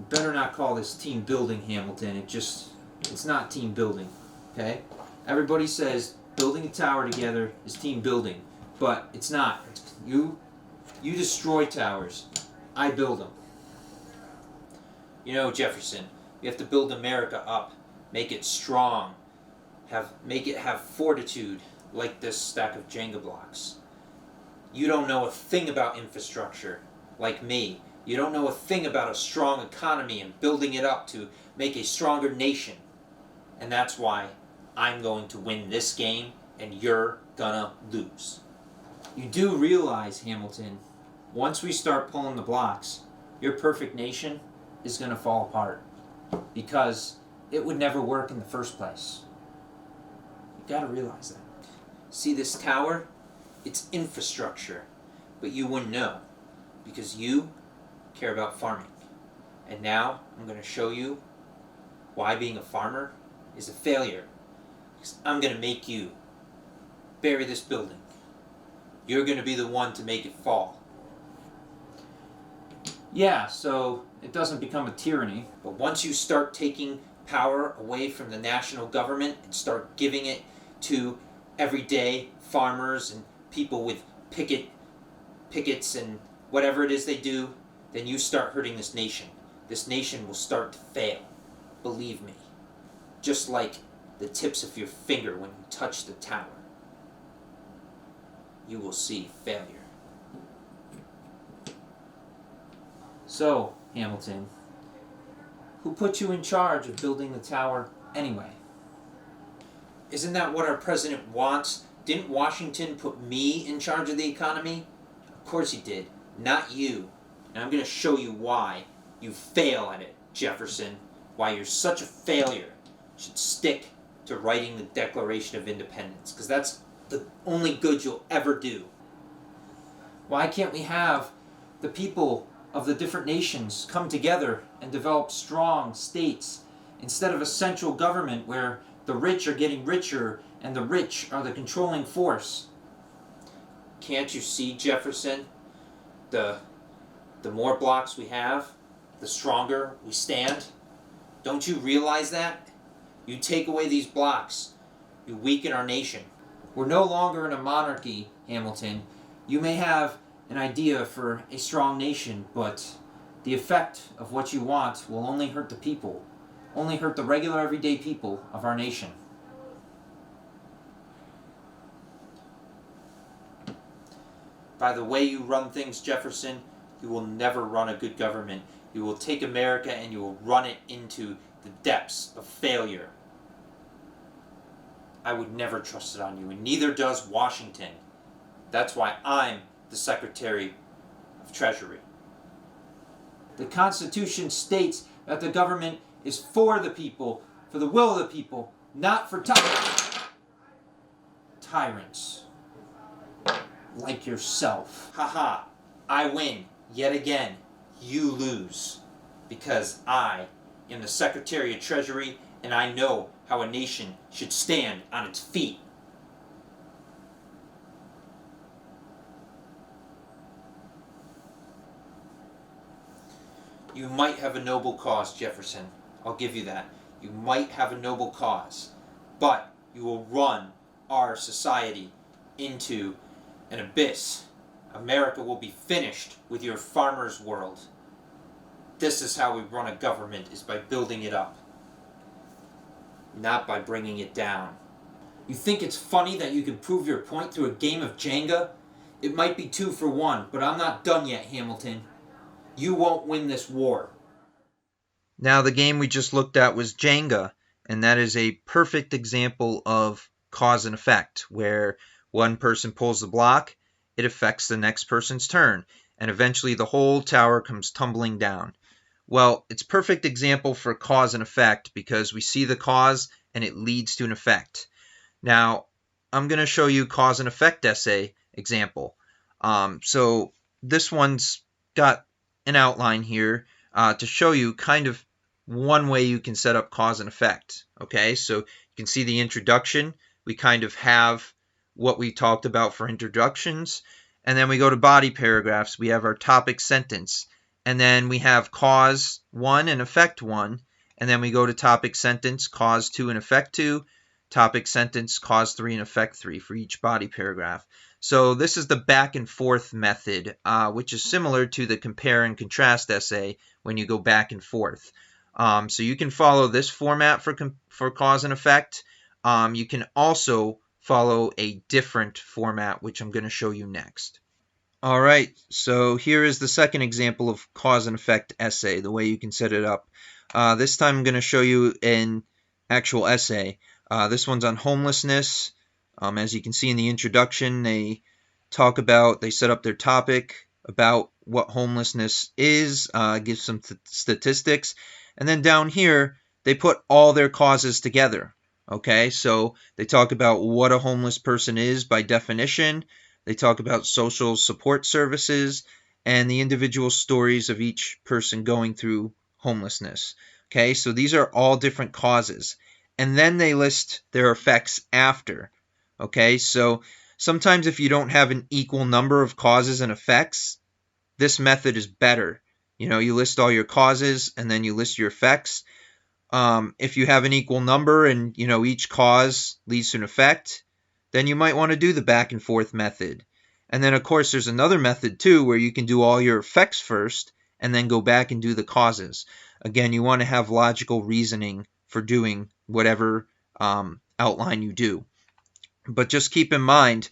Better not call this team building, Hamilton. It's not team building, okay? Everybody says building a tower together is team building, but it's not. You destroy towers. I build them. Jefferson, you have to build America up, make it strong, make it have fortitude, like this stack of Jenga blocks. You don't know a thing about infrastructure, like me. You don't know a thing about a strong economy and building it up to make a stronger nation. And that's why I'm going to win this game and you're gonna lose. You do realize, Hamilton, once we start pulling the blocks, your perfect nation is gonna fall apart, because it would never work in the first place. You gotta realize that. See this tower? It's infrastructure, but you wouldn't know, because you care about farming. And now I'm going to show you why being a farmer is a failure. Because I'm going to make you bury this building. You're going to be the one to make it fall. Yeah, so it doesn't become a tyranny, but once you start taking power away from the national government and start giving it to everyday farmers and people with pickets and whatever it is they do, then you start hurting this nation. This nation will start to fail. Believe me. Just like the tips of your finger when you touch the tower. You will see failure. So, Hamilton, who put you in charge of building the tower anyway? Isn't that what our president wants? Didn't Washington put me in charge of the economy? Of course he did. Not you. And I'm going to show you why you fail at it, Jefferson. Why you're such a failure. You should stick to writing the Declaration of Independence, because that's the only good you'll ever do. Why can't we have the people of the different nations come together and develop strong states instead of a central government where the rich are getting richer and the rich are the controlling force? Can't you see, Jefferson? The more blocks we have, the stronger we stand. Don't you realize that? You take away these blocks, you weaken our nation. We're no longer in a monarchy, Hamilton. You may have an idea for a strong nation, but the effect of what you want will only hurt the people, only hurt the regular everyday people of our nation. By the way you run things, Jefferson, you will never run a good government. You will take America and you will run it into the depths of failure. I would never trust it on you, and neither does Washington. That's why I'm the Secretary of Treasury. The Constitution states that the government is for the people, for the will of the people, not for tyrants. like yourself. Haha, I win yet again. You lose. Because I am the Secretary of Treasury and I know how a nation should stand on its feet. You might have a noble cause, Jefferson. I'll give you that. You might have a noble cause. But you will run our society into an abyss. America will be finished with your farmer's world. This is how we run a government, is by building it up. Not by bringing it down. You think it's funny that you can prove your point through a game of Jenga? It might be 2 for 1, but I'm not done yet, Hamilton. You won't win this war. Now, the game we just looked at was Jenga, and that is a perfect example of cause and effect, where one person pulls the block, it affects the next person's turn, and eventually the whole tower comes tumbling down. Well, it's a perfect example for cause and effect because we see the cause and it leads to an effect. Now, I'm going to show you cause and effect essay example. So this one's got an outline here to show you kind of one way you can set up cause and effect. Okay, so you can see the introduction. We kind of have what we talked about for introductions. And then we go to body paragraphs. We have our topic sentence. And then we have cause 1 and effect 1. And then we go to topic sentence, cause 2 and effect 2. Topic sentence, cause 3 and effect 3 for each body paragraph. So this is the back and forth method, which is similar to the compare and contrast essay when you go back and forth. So you can follow this format for cause and effect. You can also follow a different format, which I'm going to show you next. All right, so here is the second example of cause and effect essay, the way you can set it up. This time I'm going to show you an actual essay. This one's on homelessness. As you can see in the introduction, they set up their topic about what homelessness is, give some statistics, and then down here they put all their causes together. Okay, so they talk about what a homeless person is by definition. They talk about social support services and the individual stories of each person going through homelessness. Okay, so these are all different causes. And then they list their effects after. Okay, so sometimes if you don't have an equal number of causes and effects, this method is better. You know, you list all your causes and then you list your effects. If you have an equal number and, you know, each cause leads to an effect, then you might want to do the back and forth method. And then, of course, there's another method, too, where you can do all your effects first and then go back and do the causes. Again, you want to have logical reasoning for doing whatever outline you do. But just keep in mind,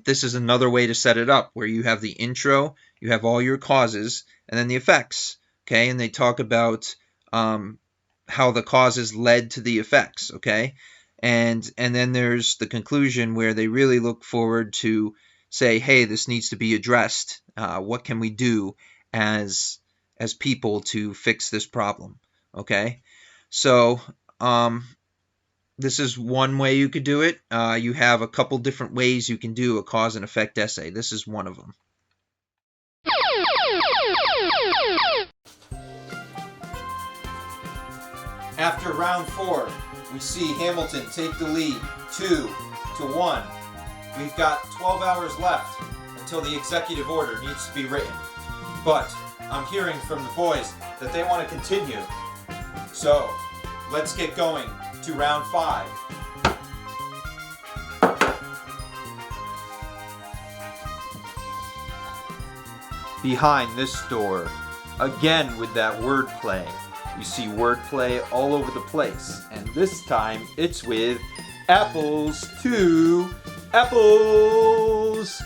this is another way to set it up, where you have the intro, you have all your causes, and then the effects. Okay, and they talk about how the causes led to the effects. Okay. And then there's the conclusion where they really look forward to say, hey, this needs to be addressed. What can we do as people to fix this problem? Okay, so this is one way you could do it. You have a couple different ways you can do a cause and effect essay. This is one of them. After round 4, we see Hamilton take the lead 2-1. We've got 12 hours left until the executive order needs to be written. But I'm hearing from the boys that they want to continue. So let's get going to round 5. Behind this door, again with that wordplay. You see wordplay all over the place, and this time it's with apples to apples.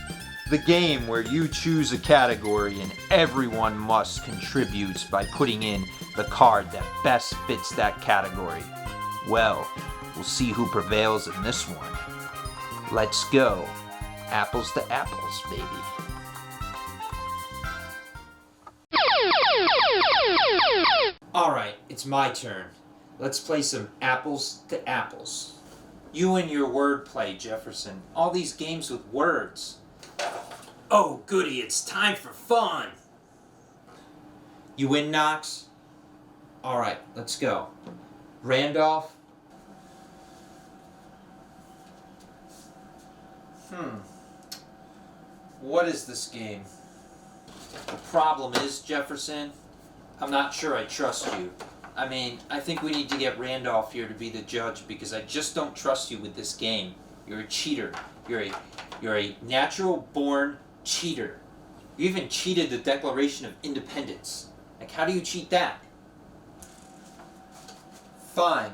The game where you choose a category and everyone must contribute by putting in the card that best fits that category. Well, we'll see who prevails in this one. Let's go. Apples to apples, baby. Alright, it's my turn. Let's play some apples to apples. You and your wordplay, Jefferson. All these games with words. Oh, goody, it's time for fun! You win, Knox? Alright, let's go. Randolph? What is this game? The problem is, Jefferson, I'm not sure I trust you. I mean, I think we need to get Randolph here to be the judge because I just don't trust you with this game. You're a cheater. You're a natural-born cheater. You even cheated the Declaration of Independence. Like, how do you cheat that? Fine.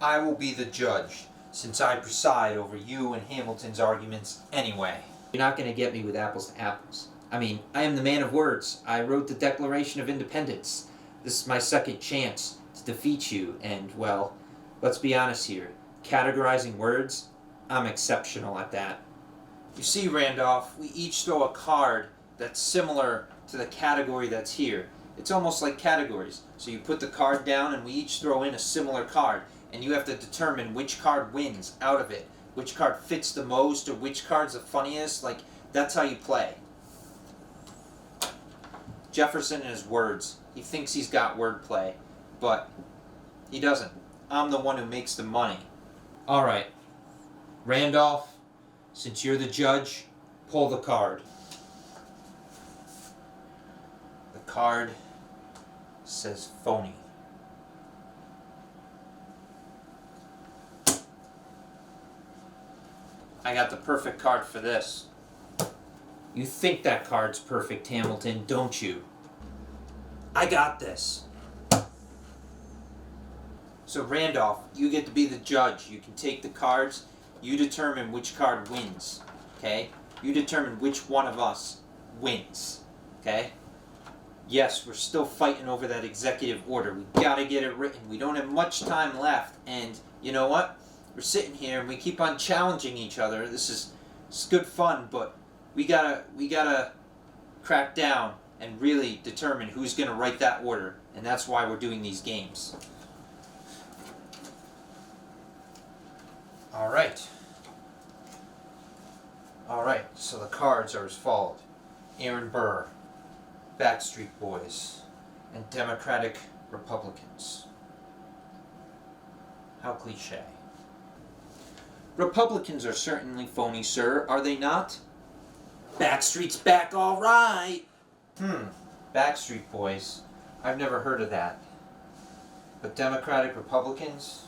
I will be the judge, since I preside over you and Hamilton's arguments anyway. You're not going to get me with apples to apples. I mean, I am the man of words. I wrote the Declaration of Independence. This is my second chance to defeat you, and, well, let's be honest here. Categorizing words, I'm exceptional at that. You see, Randolph, we each throw a card that's similar to the category that's here. It's almost like categories. So you put the card down and we each throw in a similar card, and you have to determine which card wins out of it. Which card fits the most, or which card's the funniest. Like, that's how you play. Jefferson and his words. He thinks he's got wordplay, but he doesn't. I'm the one who makes the money. Alright. Randolph, since you're the judge, pull the card. The card says phony. I got the perfect card for this. You think that card's perfect, Hamilton, don't you? I got this. So Randolph, you get to be the judge. You can take the cards. You determine which card wins. Okay? You determine which one of us wins. Okay? Yes, we're still fighting over that executive order. We gotta get it written. We don't have much time left. And you know what? We're sitting here and we keep on challenging each other. It's good fun, but we gotta crack down and really determine who's gonna write that order. And that's why we're doing these games. Alright, so the cards are as follows. Aaron Burr, Backstreet Boys, and Democratic Republicans. How cliche. Republicans are certainly phony, sir, are they not? Backstreet's back all right! Backstreet Boys. I've never heard of that. But Democratic Republicans?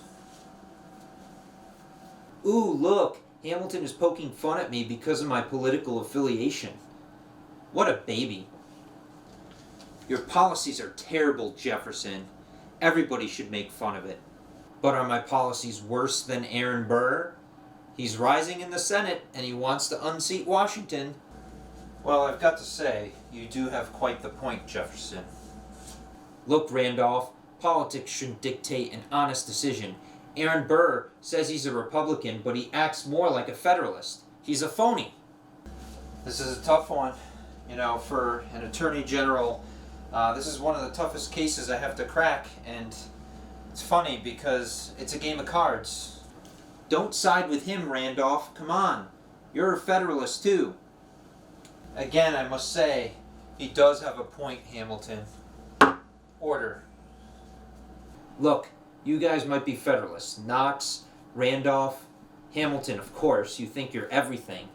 Ooh, look! Hamilton is poking fun at me because of my political affiliation. What a baby. Your policies are terrible, Jefferson. Everybody should make fun of it. But are my policies worse than Aaron Burr? He's rising in the Senate, and he wants to unseat Washington. Well, I've got to say, you do have quite the point, Jefferson. Look, Randolph, politics shouldn't dictate an honest decision. Aaron Burr says he's a Republican, but he acts more like a Federalist. He's a phony. This is a tough one. You know, for an Attorney General, this is one of the toughest cases I have to crack, and it's funny because it's a game of cards. Don't side with him, Randolph. Come on. You're a Federalist, too. Again, I must say, he does have a point, Hamilton. Order. Look, you guys might be Federalists. Knox, Randolph, Hamilton, of course. You think you're everything.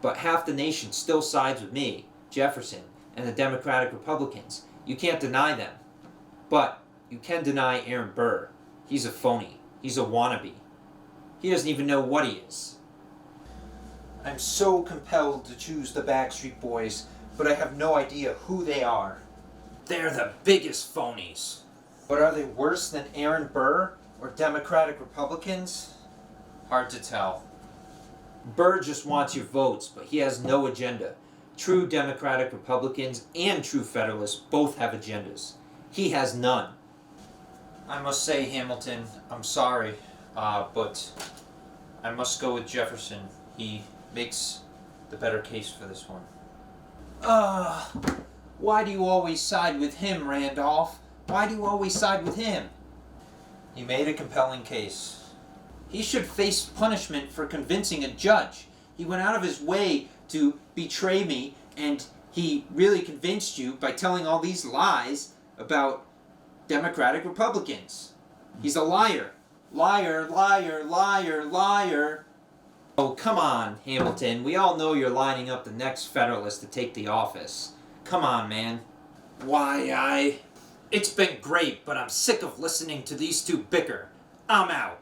But half the nation still sides with me, Jefferson, and the Democratic Republicans. You can't deny them. But you can deny Aaron Burr. He's a phony. He's a wannabe. He doesn't even know what he is. I'm so compelled to choose the Backstreet Boys, but I have no idea who they are. They're the biggest phonies. But are they worse than Aaron Burr or Democratic Republicans? Hard to tell. Burr just wants your votes, but he has no agenda. True Democratic Republicans and true Federalists both have agendas. He has none. I must say, Hamilton, I'm sorry, but I must go with Jefferson. He makes the better case for this one. Why do you always side with him, Randolph? Why do you always side with him? He made a compelling case. He should face punishment for convincing a judge. He went out of his way to betray me, And he really convinced you by telling all these lies about Democratic Republicans. He's a liar. Liar, liar, liar, liar. Oh, come on, Hamilton. We all know you're lining up the next Federalist to take the office. Come on, man. Why, It's been great, but I'm sick of listening to these two bicker. I'm out.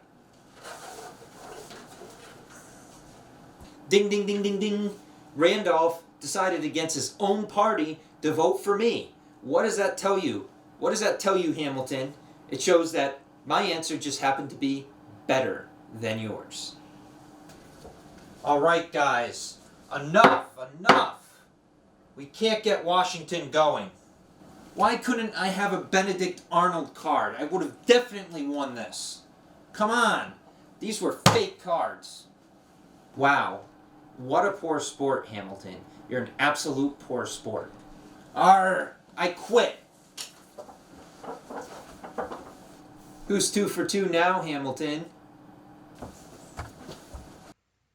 Ding, ding, ding, ding, ding. Randolph decided against his own party to vote for me. What does that tell you? What does that tell you, Hamilton? It shows that my answer just happened to be better than yours. All right, guys. Enough. We can't get Washington going. Why couldn't I have a Benedict Arnold card? I would have definitely won this. Come on. These were fake cards. Wow. What a poor sport, Hamilton. You're an absolute poor sport. Arr! I quit. Who's 2 for 2 now, Hamilton?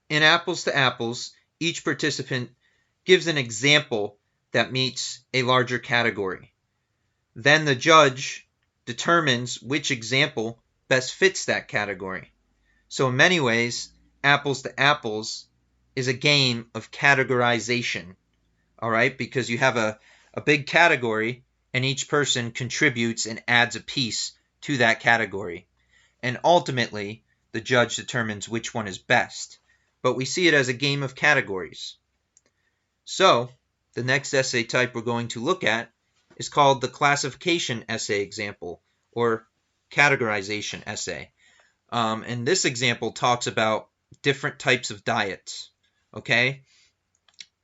In Apples to Apples, each participant gives an example that meets a larger category. Then the judge determines which example best fits that category. So in many ways, Apples to Apples is a game of categorization, all right? Because you have a big category, and each person contributes and adds a piece to that category. And ultimately, the judge determines which one is best. But we see it as a game of categories. So, the next essay type we're going to look at is called the classification essay example, or categorization essay. And this example talks about different types of diets. Okay?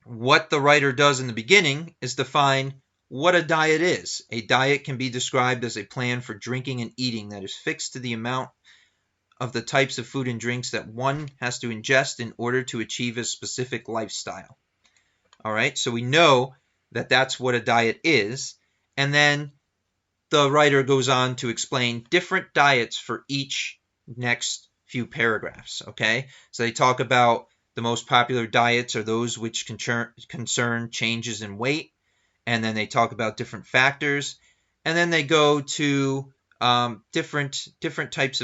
What the writer does in the beginning is define what a diet is. A diet can be described as a plan for drinking and eating that is fixed to the amount of the types of food and drinks that one has to ingest in order to achieve a specific lifestyle. All right, so we know that that's what a diet is. And then the writer goes on to explain different diets for each next few paragraphs. Okay, so they talk about the most popular diets are those which concern changes in weight. And then they talk about different factors. And then they go to different types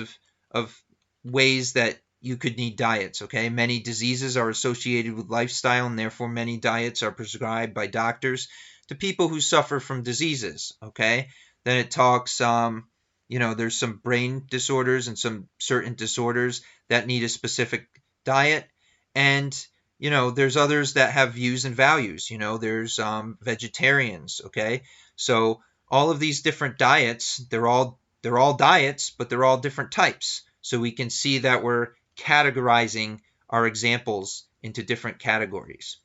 of ways that you could need diets, okay? Many diseases are associated with lifestyle, and therefore many diets are prescribed by doctors to people who suffer from diseases, okay? Then it talks, there's some brain disorders and some certain disorders that need a specific diet. And, there's others that have views and values. There's vegetarians, okay? So all of these different diets, they're all diets, but they're all different types. So we can see that we're categorizing our examples into different categories.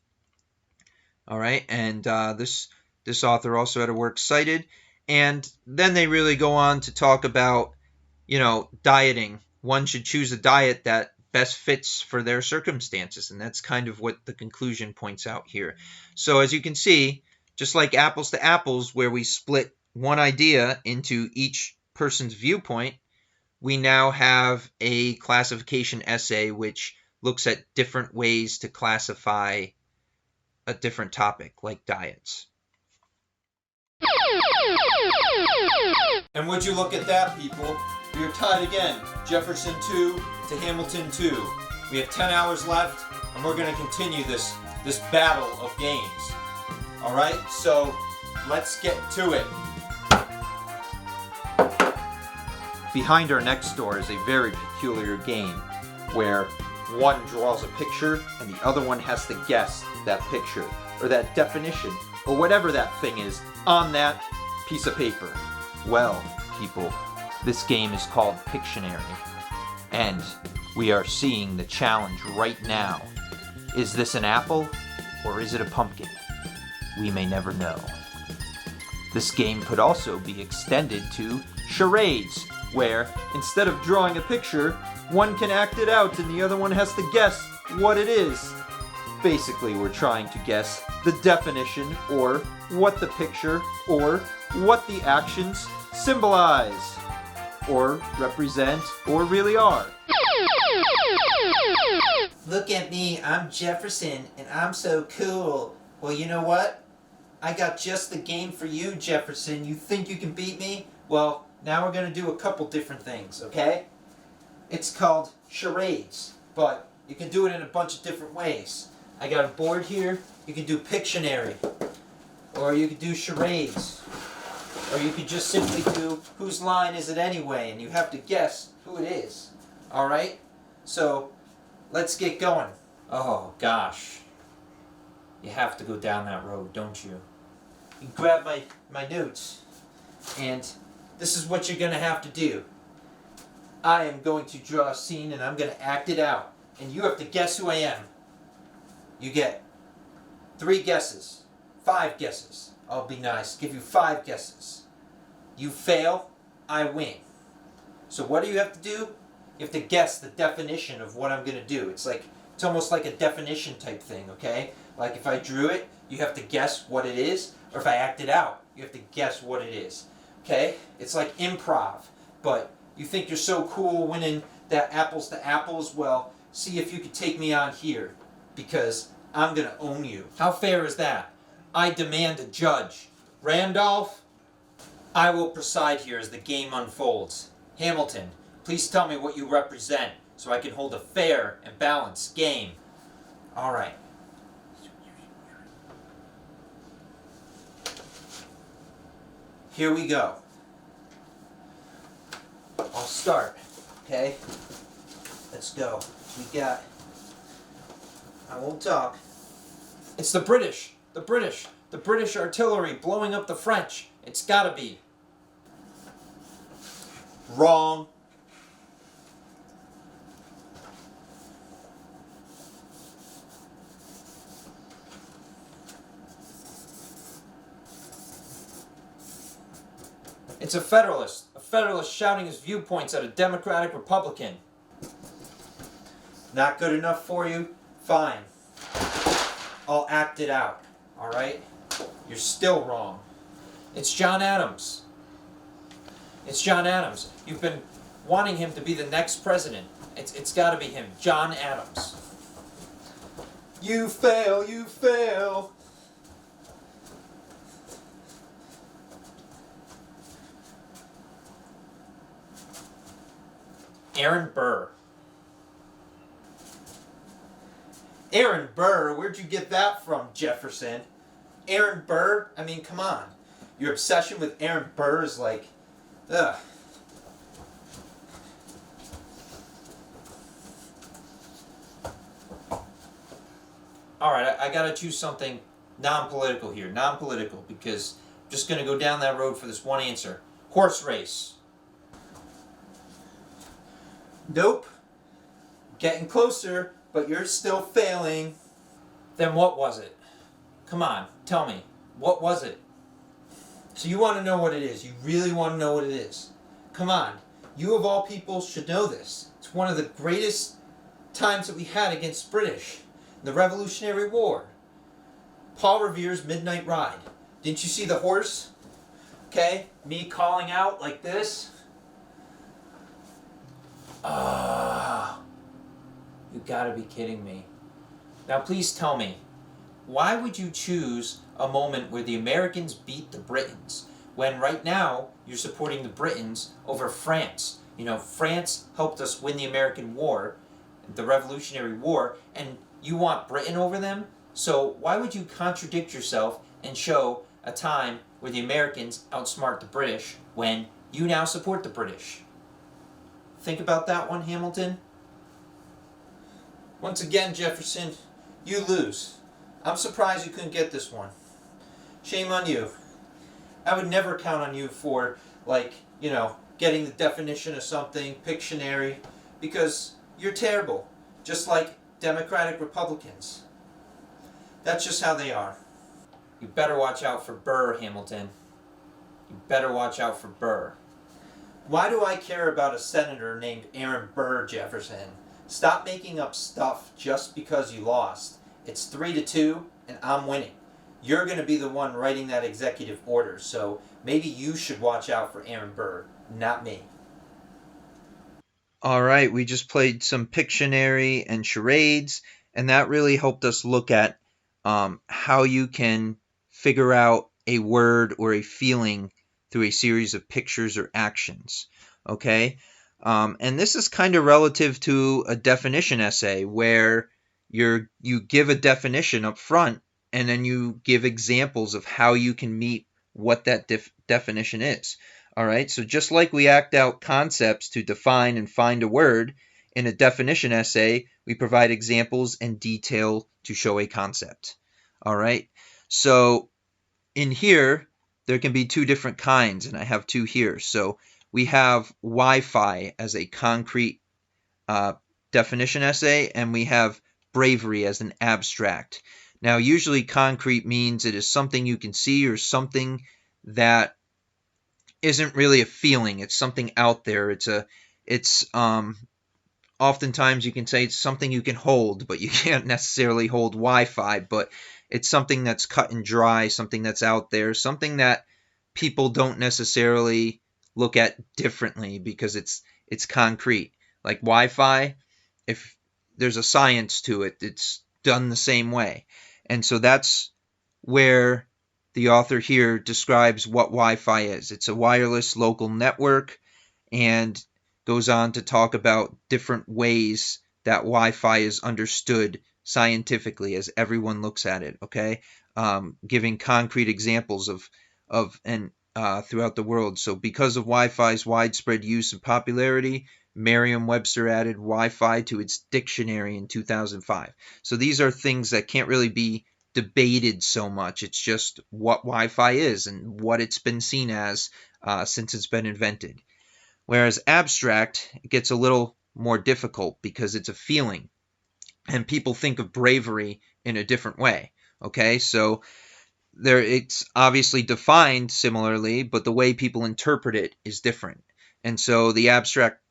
All right, and this author also had a works cited, and then they really go on to talk about, dieting. One should choose a diet that best fits for their circumstances, and that's kind of what the conclusion points out here. So as you can see, just like Apples to Apples, where we split one idea into each person's viewpoint, we now have a classification essay which looks at different ways to classify a different topic, like diets. And would you look at that, people? We are tied again. Jefferson 2 to Hamilton 2. We have 10 hours left, and we're going to continue this battle of games. All right, so let's get to it. Behind our next door is a very peculiar game where one draws a picture and the other one has to guess that picture or that definition or whatever that thing is on that piece of paper. Well, people, this game is called Pictionary, and we are seeing the challenge right now. Is this an apple or is it a pumpkin? We may never know. This game could also be extended to charades, where instead of drawing a picture, one can act it out and the other one has to guess what it is. Basically, we're trying to guess the definition or what the picture or what the actions symbolize or represent or really are. Look at me, I'm Jefferson, and I'm so cool. Well, you know what? I got just the game for you, Jefferson. You think you can beat me? Well, now we're going to do a couple different things, okay? It's called charades, but you can do it in a bunch of different ways. I got a board here. You can do Pictionary, or you could do charades, or you could just simply do whose line is it anyway, and you have to guess who it is. All right? So let's get going. Oh gosh, you have to go down that road, don't you? You grab my notes, and this is what you're going to have to do. I am going to draw a scene and I'm going to act it out. And you have to guess who I am. You get 3 guesses, 5 guesses. I'll be nice, give you 5 guesses. You fail, I win. So what do you have to do? You have to guess the definition of what I'm going to do. It's almost like a definition type thing, okay? Like if I drew it, you have to guess what it is. Or if I act it out, you have to guess what it is. Okay? It's like improv. But you think you're so cool winning that apples to apples? Well, see if you could take me on here. Because I'm going to own you. How fair is that? I demand a judge. Randolph, I will preside here as the game unfolds. Hamilton, please tell me what you represent so I can hold a fair and balanced game. All right. Here we go. I'll start, okay? Let's go. I won't talk. It's the British. The British artillery blowing up the French. It's gotta be. Wrong. It's a Federalist shouting his viewpoints at a Democratic Republican. Not good enough for you? Fine. I'll act it out, alright? You're still wrong. It's John Adams. It's John Adams. You've been wanting him to be the next president. It's gotta be him, John Adams. You fail, you fail. Aaron Burr. Aaron Burr? Where'd you get that from, Jefferson? Aaron Burr? I mean, come on. Your obsession with Aaron Burr is like, ugh. Alright, I gotta choose something non-political here. Non-political, because I'm just gonna go down that road for this one answer. Horse race. Nope. Getting closer, but you're still failing. Then what was it? Come on, tell me. What was it? So you want to know what it is. You really want to know what it is. Come on. You of all people should know this. It's one of the greatest times that we had against British. The Revolutionary War. Paul Revere's Midnight Ride. Didn't you see the horse? Okay, me calling out like this. You gotta be kidding me. Now please tell me, why would you choose a moment where the Americans beat the Britons when right now you're supporting the Britons over France? You know, France helped us win the American War, the Revolutionary War, and you want Britain over them? So why would you contradict yourself and show a time where the Americans outsmart the British when you now support the British? Think about that one, Hamilton. Once again, Jefferson, you lose. I'm surprised you couldn't get this one. Shame on you. I would never count on you for, getting the definition of something, Pictionary, because you're terrible. Just like Democratic Republicans. That's just how they are. You better watch out for Burr, Hamilton. You better watch out for Burr. Why do I care about a senator named Aaron Burr, Jefferson? Stop making up stuff just because you lost. It's 3-2, and I'm winning. You're going to be the one writing that executive order, so maybe you should watch out for Aaron Burr, not me. All right, we just played some Pictionary and charades, and that really helped us look at how you can figure out a word or a feeling through a series of pictures or actions. Okay? And this is kind of relative to a definition essay where you give a definition up front and then you give examples of how you can meet what that definition is. All right, so just like we act out concepts to define and find a word, in a definition essay, we provide examples and detail to show a concept. All right, so in here, there can be two different kinds, and I have two here. So we have Wi-Fi as a concrete definition essay, and we have bravery as an abstract. Now, usually concrete means it is something you can see or something that isn't really a feeling. It's something out there. It's oftentimes you can say it's something you can hold, but you can't necessarily hold Wi-Fi, but it's something that's cut and dry, something that's out there, something that people don't necessarily look at differently because it's concrete. Like Wi-Fi, if there's a science to it, it's done the same way. And so that's where the author here describes what Wi-Fi is. It's a wireless local network, and goes on to talk about different ways that Wi-Fi is understood scientifically as everyone looks at it, okay? Giving concrete examples of throughout the world. So because of Wi-Fi's widespread use and popularity, Merriam-Webster added Wi-Fi to its dictionary in 2005. So these are things that can't really be debated so much. It's just what Wi-Fi is and what it's been seen as since it's been invented. Whereas abstract, it gets a little more difficult because it's a feeling. And people think of bravery in a different way. Okay, so it's obviously defined similarly, but the way people interpret it is different. And so the abstract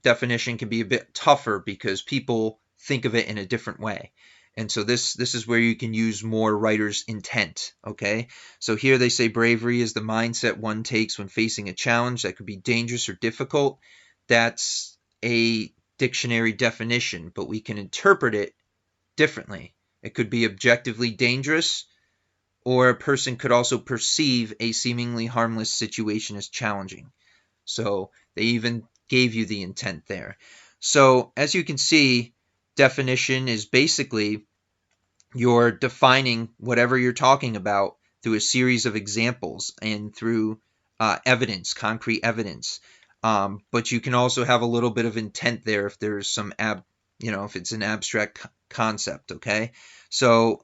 definition can be a bit tougher because people think of it in a different way. And so this is where you can use more writer's intent, okay? So here they say bravery is the mindset one takes when facing a challenge that could be dangerous or difficult. That's a dictionary definition, but we can interpret it differently. It could be objectively dangerous, or a person could also perceive a seemingly harmless situation as challenging. So they even gave you the intent there. So as you can see, definition is basically you're defining whatever you're talking about through a series of examples and through evidence, concrete evidence. But you can also have a little bit of intent there if there's some if it's an abstract concept, okay? So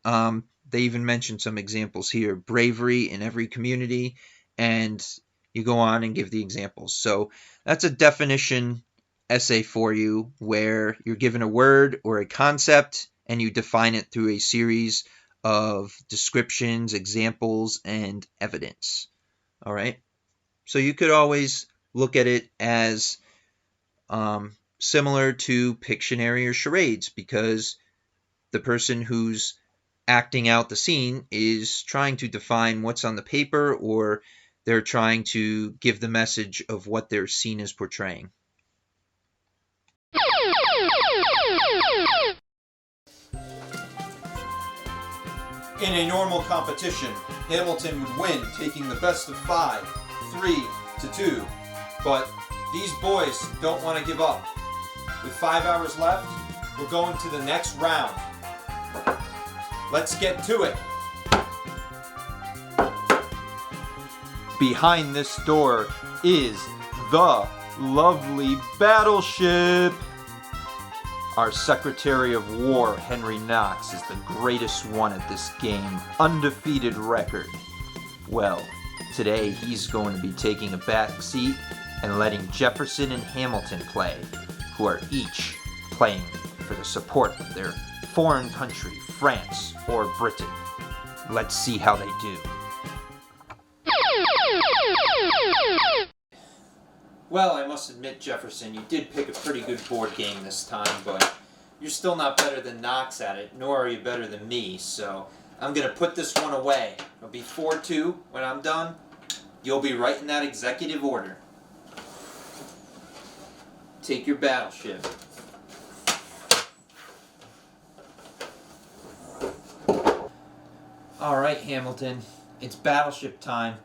they even mentioned some examples here. Bravery in every community, and you go on and give the examples. So that's a definition essay for you where you're given a word or a concept and you define it through a series of descriptions, examples, and evidence. All right? So you could always look at it as similar to Pictionary or Charades, because the person who's acting out the scene is trying to define what's on the paper, or they're trying to give the message of what their scene is portraying. In a normal competition, Hamilton would win, taking the best of 5, 3-2. But these boys don't want to give up. With 5 hours left, we're going to the next round. Let's get to it. Behind this door is the lovely Battleship. Our Secretary of War, Henry Knox, is the greatest one at this game, undefeated record. Well, today he's going to be taking a back seat and letting Jefferson and Hamilton play, who are each playing for the support of their foreign country, France or Britain. Let's see how they do. Well, I must admit, Jefferson, you did pick a pretty good board game this time, but you're still not better than Knox at it, nor are you better than me, so I'm going to put this one away. It'll be 4-2 when I'm done. You'll be right in that executive order. Take your battleship. Alright, Hamilton. It's Battleship time.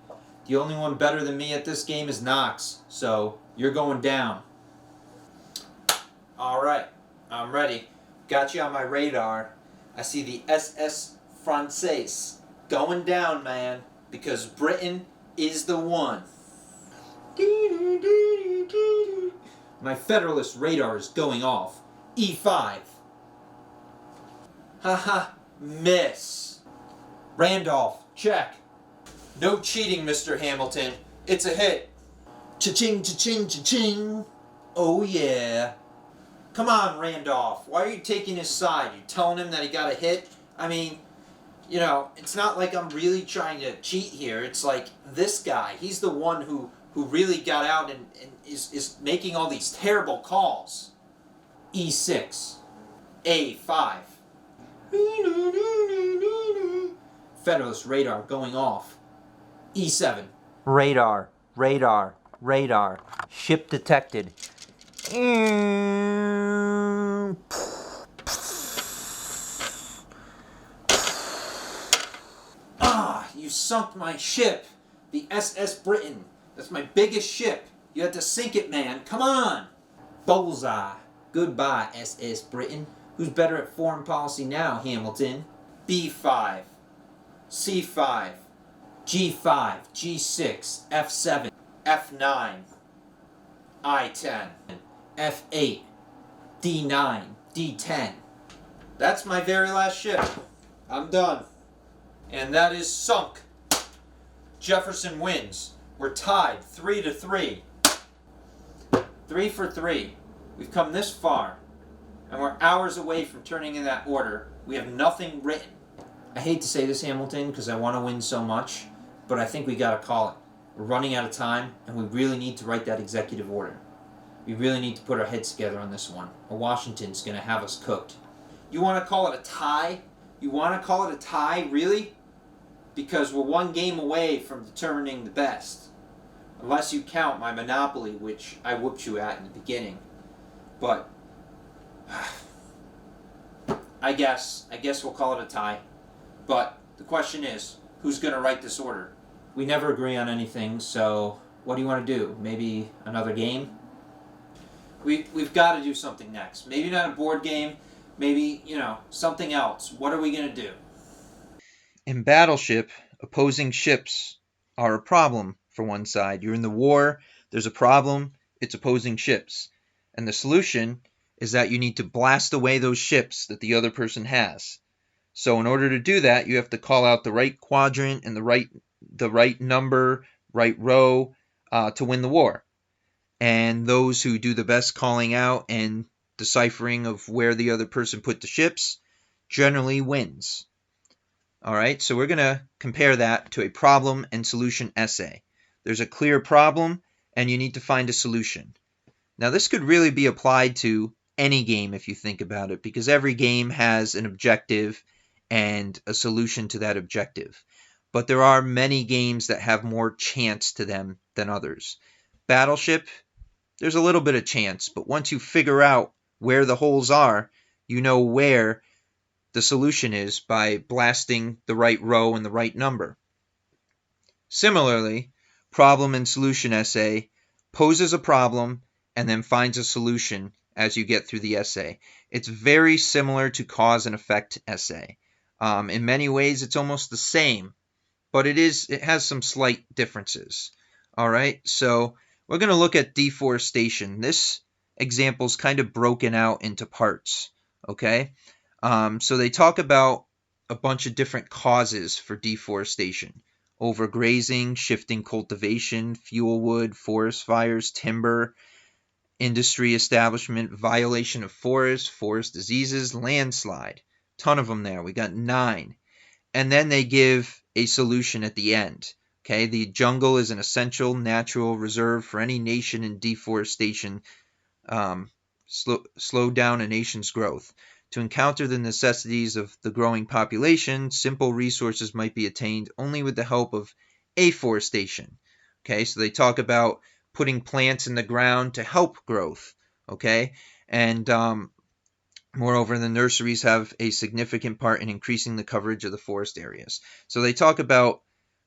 The only one better than me at this game is Knox, so you're going down. Alright, I'm ready. Got you on my radar. I see the SS Française going down, man, because Britain is the one. My Federalist radar is going off. E5. Haha, miss. Randolph, check. No cheating, Mr. Hamilton. It's a hit. Cha-ching, cha-ching, cha-ching. Oh yeah. Come on, Randolph. Why are you taking his side? You telling him that he got a hit? I mean, you know, it's not like I'm really trying to cheat here. It's like this guy. He's the one who really got out and is making all these terrible calls. E6. A5. Federalist radar going off. E7. Radar, radar, radar. Ship detected. Ah, you sunk my ship. The SS Britain. That's my biggest ship. You had to sink it, man. Come on. Bullseye. Goodbye, SS Britain. Who's better at foreign policy now, Hamilton? B5. C5. G5. G6. F7. F9. I10. F8. D9. D10. That's my very last ship. I'm done. And that is sunk. Jefferson wins. We're tied 3-3. 3 for 3. We've come this far. And we're hours away from turning in that order. We have nothing written. I hate to say this, Hamilton, because I want to win so much, but I think we got to call it. We're running out of time, and we really need to write that executive order. We really need to put our heads together on this one, or Washington's going to have us cooked. You want to call it a tie? You want to call it a tie, really? Because we're one game away from determining the best. Unless you count my Monopoly, which I whooped you at in the beginning. But I guess we'll call it a tie. But the question is, who's going to write this order? We never agree on anything, so what do you want to do? Maybe another game? We've got to do something next. Maybe not a board game. Maybe, something else. What are we going to do? In Battleship, opposing ships are a problem for one side. You're in the war, there's a problem, it's opposing ships. And the solution is that you need to blast away those ships that the other person has. So in order to do that, you have to call out the right quadrant and the right number, right row to win the war. And those who do the best calling out and deciphering of where the other person put the ships generally wins. All right, so we're going to compare that to a problem and solution essay. There's a clear problem, and you need to find a solution. Now, this could really be applied to any game if you think about it, because every game has an objective and a solution to that objective. But there are many games that have more chance to them than others. Battleship, there's a little bit of chance, but once you figure out where the holes are, you know where the solution is by blasting the right row and the right number. Similarly, problem and solution essay poses a problem and then finds a solution as you get through the essay. It's very similar to cause and effect essay. In many ways, it's almost the same, but it has some slight differences. All right, so we're going to look at deforestation. This example is kind of broken out into parts. Okay. So they talk about a bunch of different causes for deforestation. Overgrazing, shifting cultivation, fuel wood, forest fires, timber, industry establishment, violation of forest diseases, landslide. Ton of them there. We got 9. And then they give a solution at the end. Okay, the jungle is an essential natural reserve for any nation, and deforestation slow down a nation's growth. To encounter the necessities of the growing population, simple resources might be attained only with the help of afforestation. Okay, so they talk about putting plants in the ground to help growth. Okay, and Moreover, the nurseries have a significant part in increasing the coverage of the forest areas. So they talk about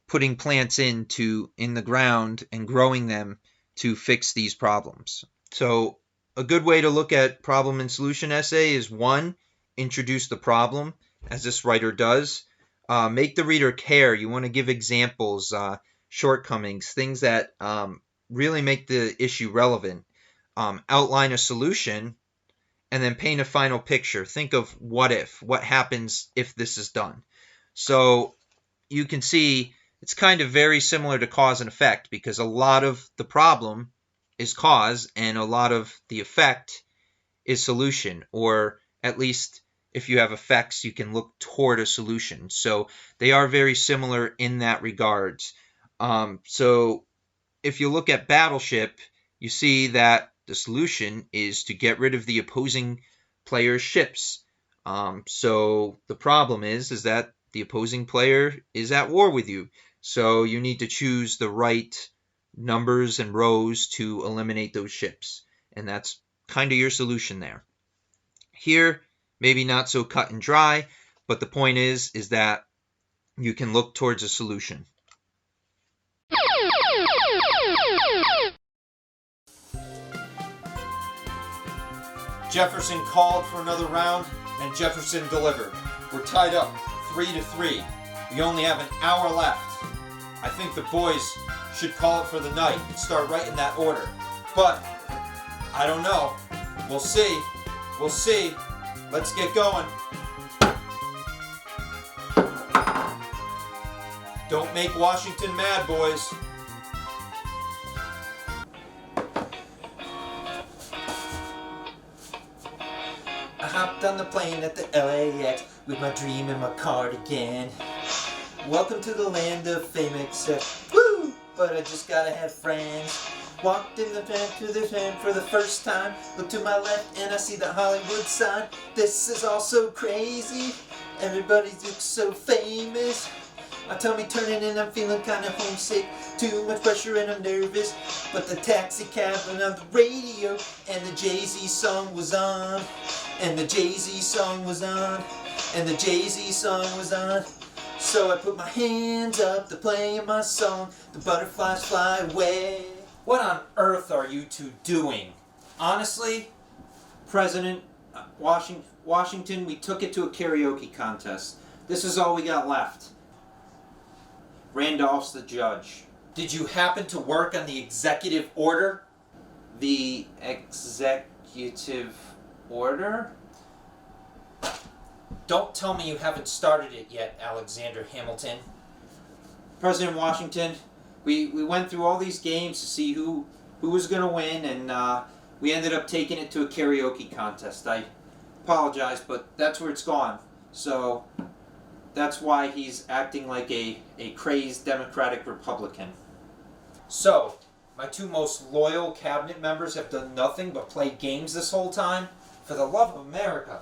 putting plants in the ground and growing them to fix these problems. So a good way to look at problem and solution essay is 1, introduce the problem, as this writer does. Make the reader care. You want to give examples, shortcomings, things that really make the issue relevant. Outline a solution, and then paint a final picture. Think of what happens if this is done. So you can see it's kind of very similar to cause and effect, because a lot of the problem is cause and a lot of the effect is solution, or at least if you have effects, you can look toward a solution. So they are very similar in that regards. So if you look at Battleship, you see that the solution is to get rid of the opposing player's ships. So the problem is that the opposing player is at war with you. So you need to choose the right numbers and rows to eliminate those ships. And that's kind of your solution there. Here, maybe not so cut and dry, but the point is that you can look towards a solution. Jefferson called for another round, and Jefferson delivered. We're tied up 3-3. We only have an hour left. I think the boys should call it for the night and start writing that order. But I don't know. We'll see. We'll see. Let's get going. Don't make Washington mad, boys. I hopped on the plane at the LAX with my dream in my cardigan. Welcome to the land of fame, except woo! But I just gotta have friends. Walked in the van to the van for the first time. Look to my left and I see the Hollywood sign. This is all so crazy. Everybody looks so famous. My tummy turning and I'm feeling kinda homesick. Too much pressure and I'm nervous. But the taxi cab went on the radio and the Jay-Z song was on. And the Jay-Z song was on. And the Jay-Z song was on. So I put my hands up to play my song. The butterflies fly away. What on earth are you two doing? Honestly, President Washington, we took it to a karaoke contest. This is all we got left. Randolph's the judge. Did you happen to work on the executive order? The executive order? Don't tell me you haven't started it yet, Alexander Hamilton. President Washington, we went through all these games to see who was going to win, and we ended up taking it to a karaoke contest. I apologize, but that's where it's gone. So that's why he's acting like a crazed Democratic Republican. So, my two most loyal cabinet members have done nothing but play games this whole time? For the love of America.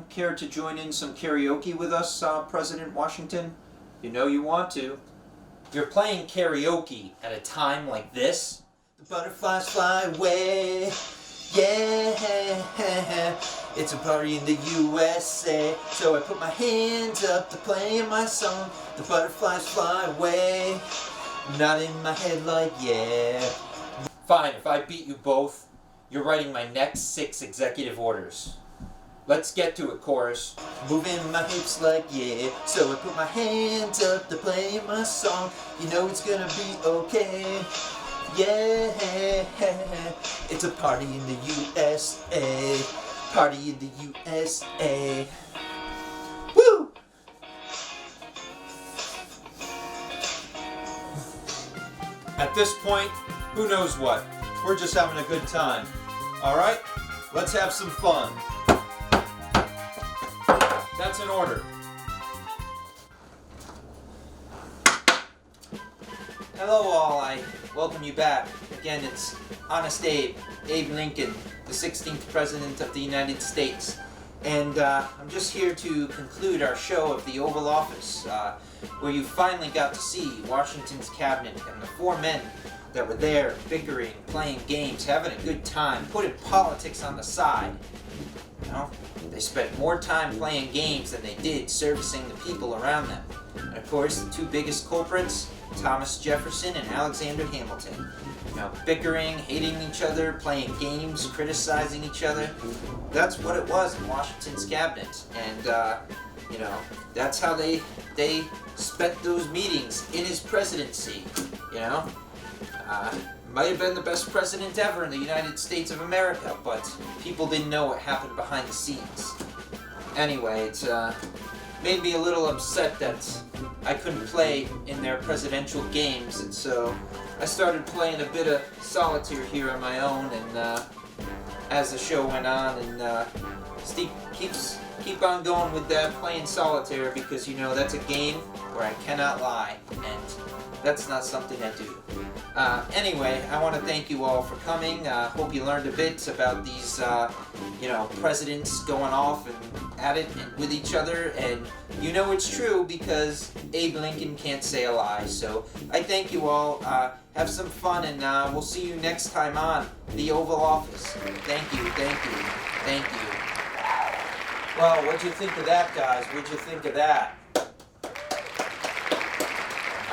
Care to join in some karaoke with us, President Washington? You know you want to. You're playing karaoke at a time like this? The butterflies fly away. Yeah, it's a party in the USA. So I put my hands up to play my song. The butterflies fly away. Not in my head like yeah. Fine, if I beat you both, you're writing my next 6 executive orders. Let's get to it, chorus. Moving my hips like yeah. So I put my hands up to play my song. You know it's gonna be okay. Yeah, it's a party in the USA. Party in the USA. Woo! At this point, who knows what? We're just having a good time. Alright? Let's have some fun. That's an order. Hello all, I welcome you back. Again, it's Honest Abe Lincoln, the 16th President of the United States. And I'm just here to conclude our show of the Oval Office, where you finally got to see Washington's cabinet and the 4 men that were there bickering, playing games, having a good time, putting politics on the side. know, they spent more time playing games than they did servicing the people around them. And of course, the two biggest culprits, Thomas Jefferson and Alexander Hamilton. You know, bickering, hating each other, playing games, criticizing each other. That's what it was in Washington's cabinet. And, you know, that's how they spent those meetings in his presidency, you know. Might have been the best president ever in the United States of America, but people didn't know what happened behind the scenes. Anyway, it made me a little upset that I couldn't play in their presidential games, and so I started playing a bit of solitaire here on my own, and as the show went on, and Steve keep on going with that, playing solitaire, because, you know, that's a game where I cannot lie, and that's not something I do. Anyway, I want to thank you all for coming. Hope you learned a bit about these, you know, presidents going off and at it and with each other, and you know it's true because Abe Lincoln can't say a lie. So I thank you all. Have some fun, and we'll see you next time on the Oval Office. Thank you, thank you, thank you. Well, what'd you think of that, guys? What'd you think of that?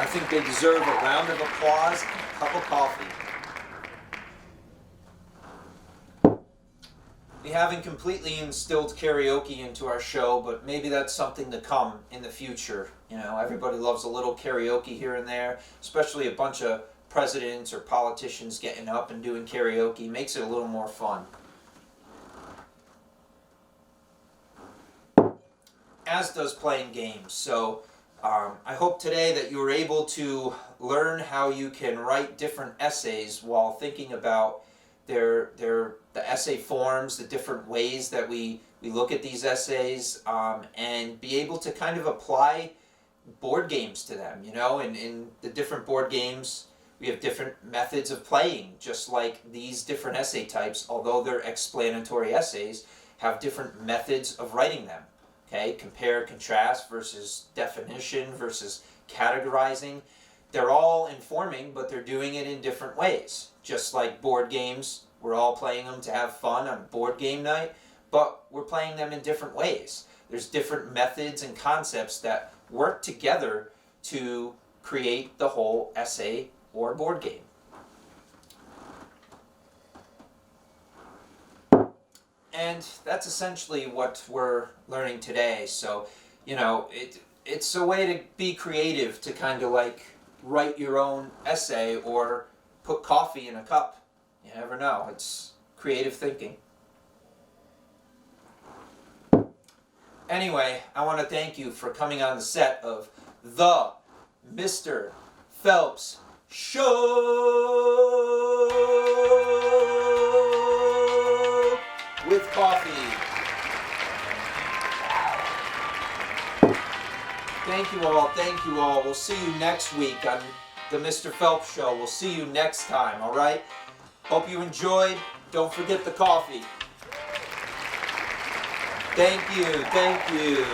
I think they deserve a round of applause and a cup of coffee. We haven't completely instilled karaoke into our show, but maybe that's something to come in the future. You know, everybody loves a little karaoke here and there, especially a bunch of presidents or politicians getting up and doing karaoke. Makes it a little more fun. As does playing games. So I hope today that you were able to learn how you can write different essays while thinking about the essay forms, the different ways that we look at these essays, and be able to kind of apply board games to them. You know, in the different board games, we have different methods of playing, just like these different essay types, although they're explanatory essays, have different methods of writing them. Okay, compare, contrast versus definition versus categorizing. They're all informing, but they're doing it in different ways. Just like board games, we're all playing them to have fun on board game night, but we're playing them in different ways. There's different methods and concepts that work together to create the whole essay or board game. And that's essentially what we're learning today. So, you know, it's a way to be creative, to kind of like write your own essay or put coffee in a cup. You never know. It's creative thinking. Anyway, I want to thank you for coming on the set of the Mr. Phelps Show with coffee. Thank you all, thank you all. We'll see you next week on the Mr. Phelps Show. We'll see you next time, all right? Hope you enjoyed. Don't forget the coffee. Thank you, thank you.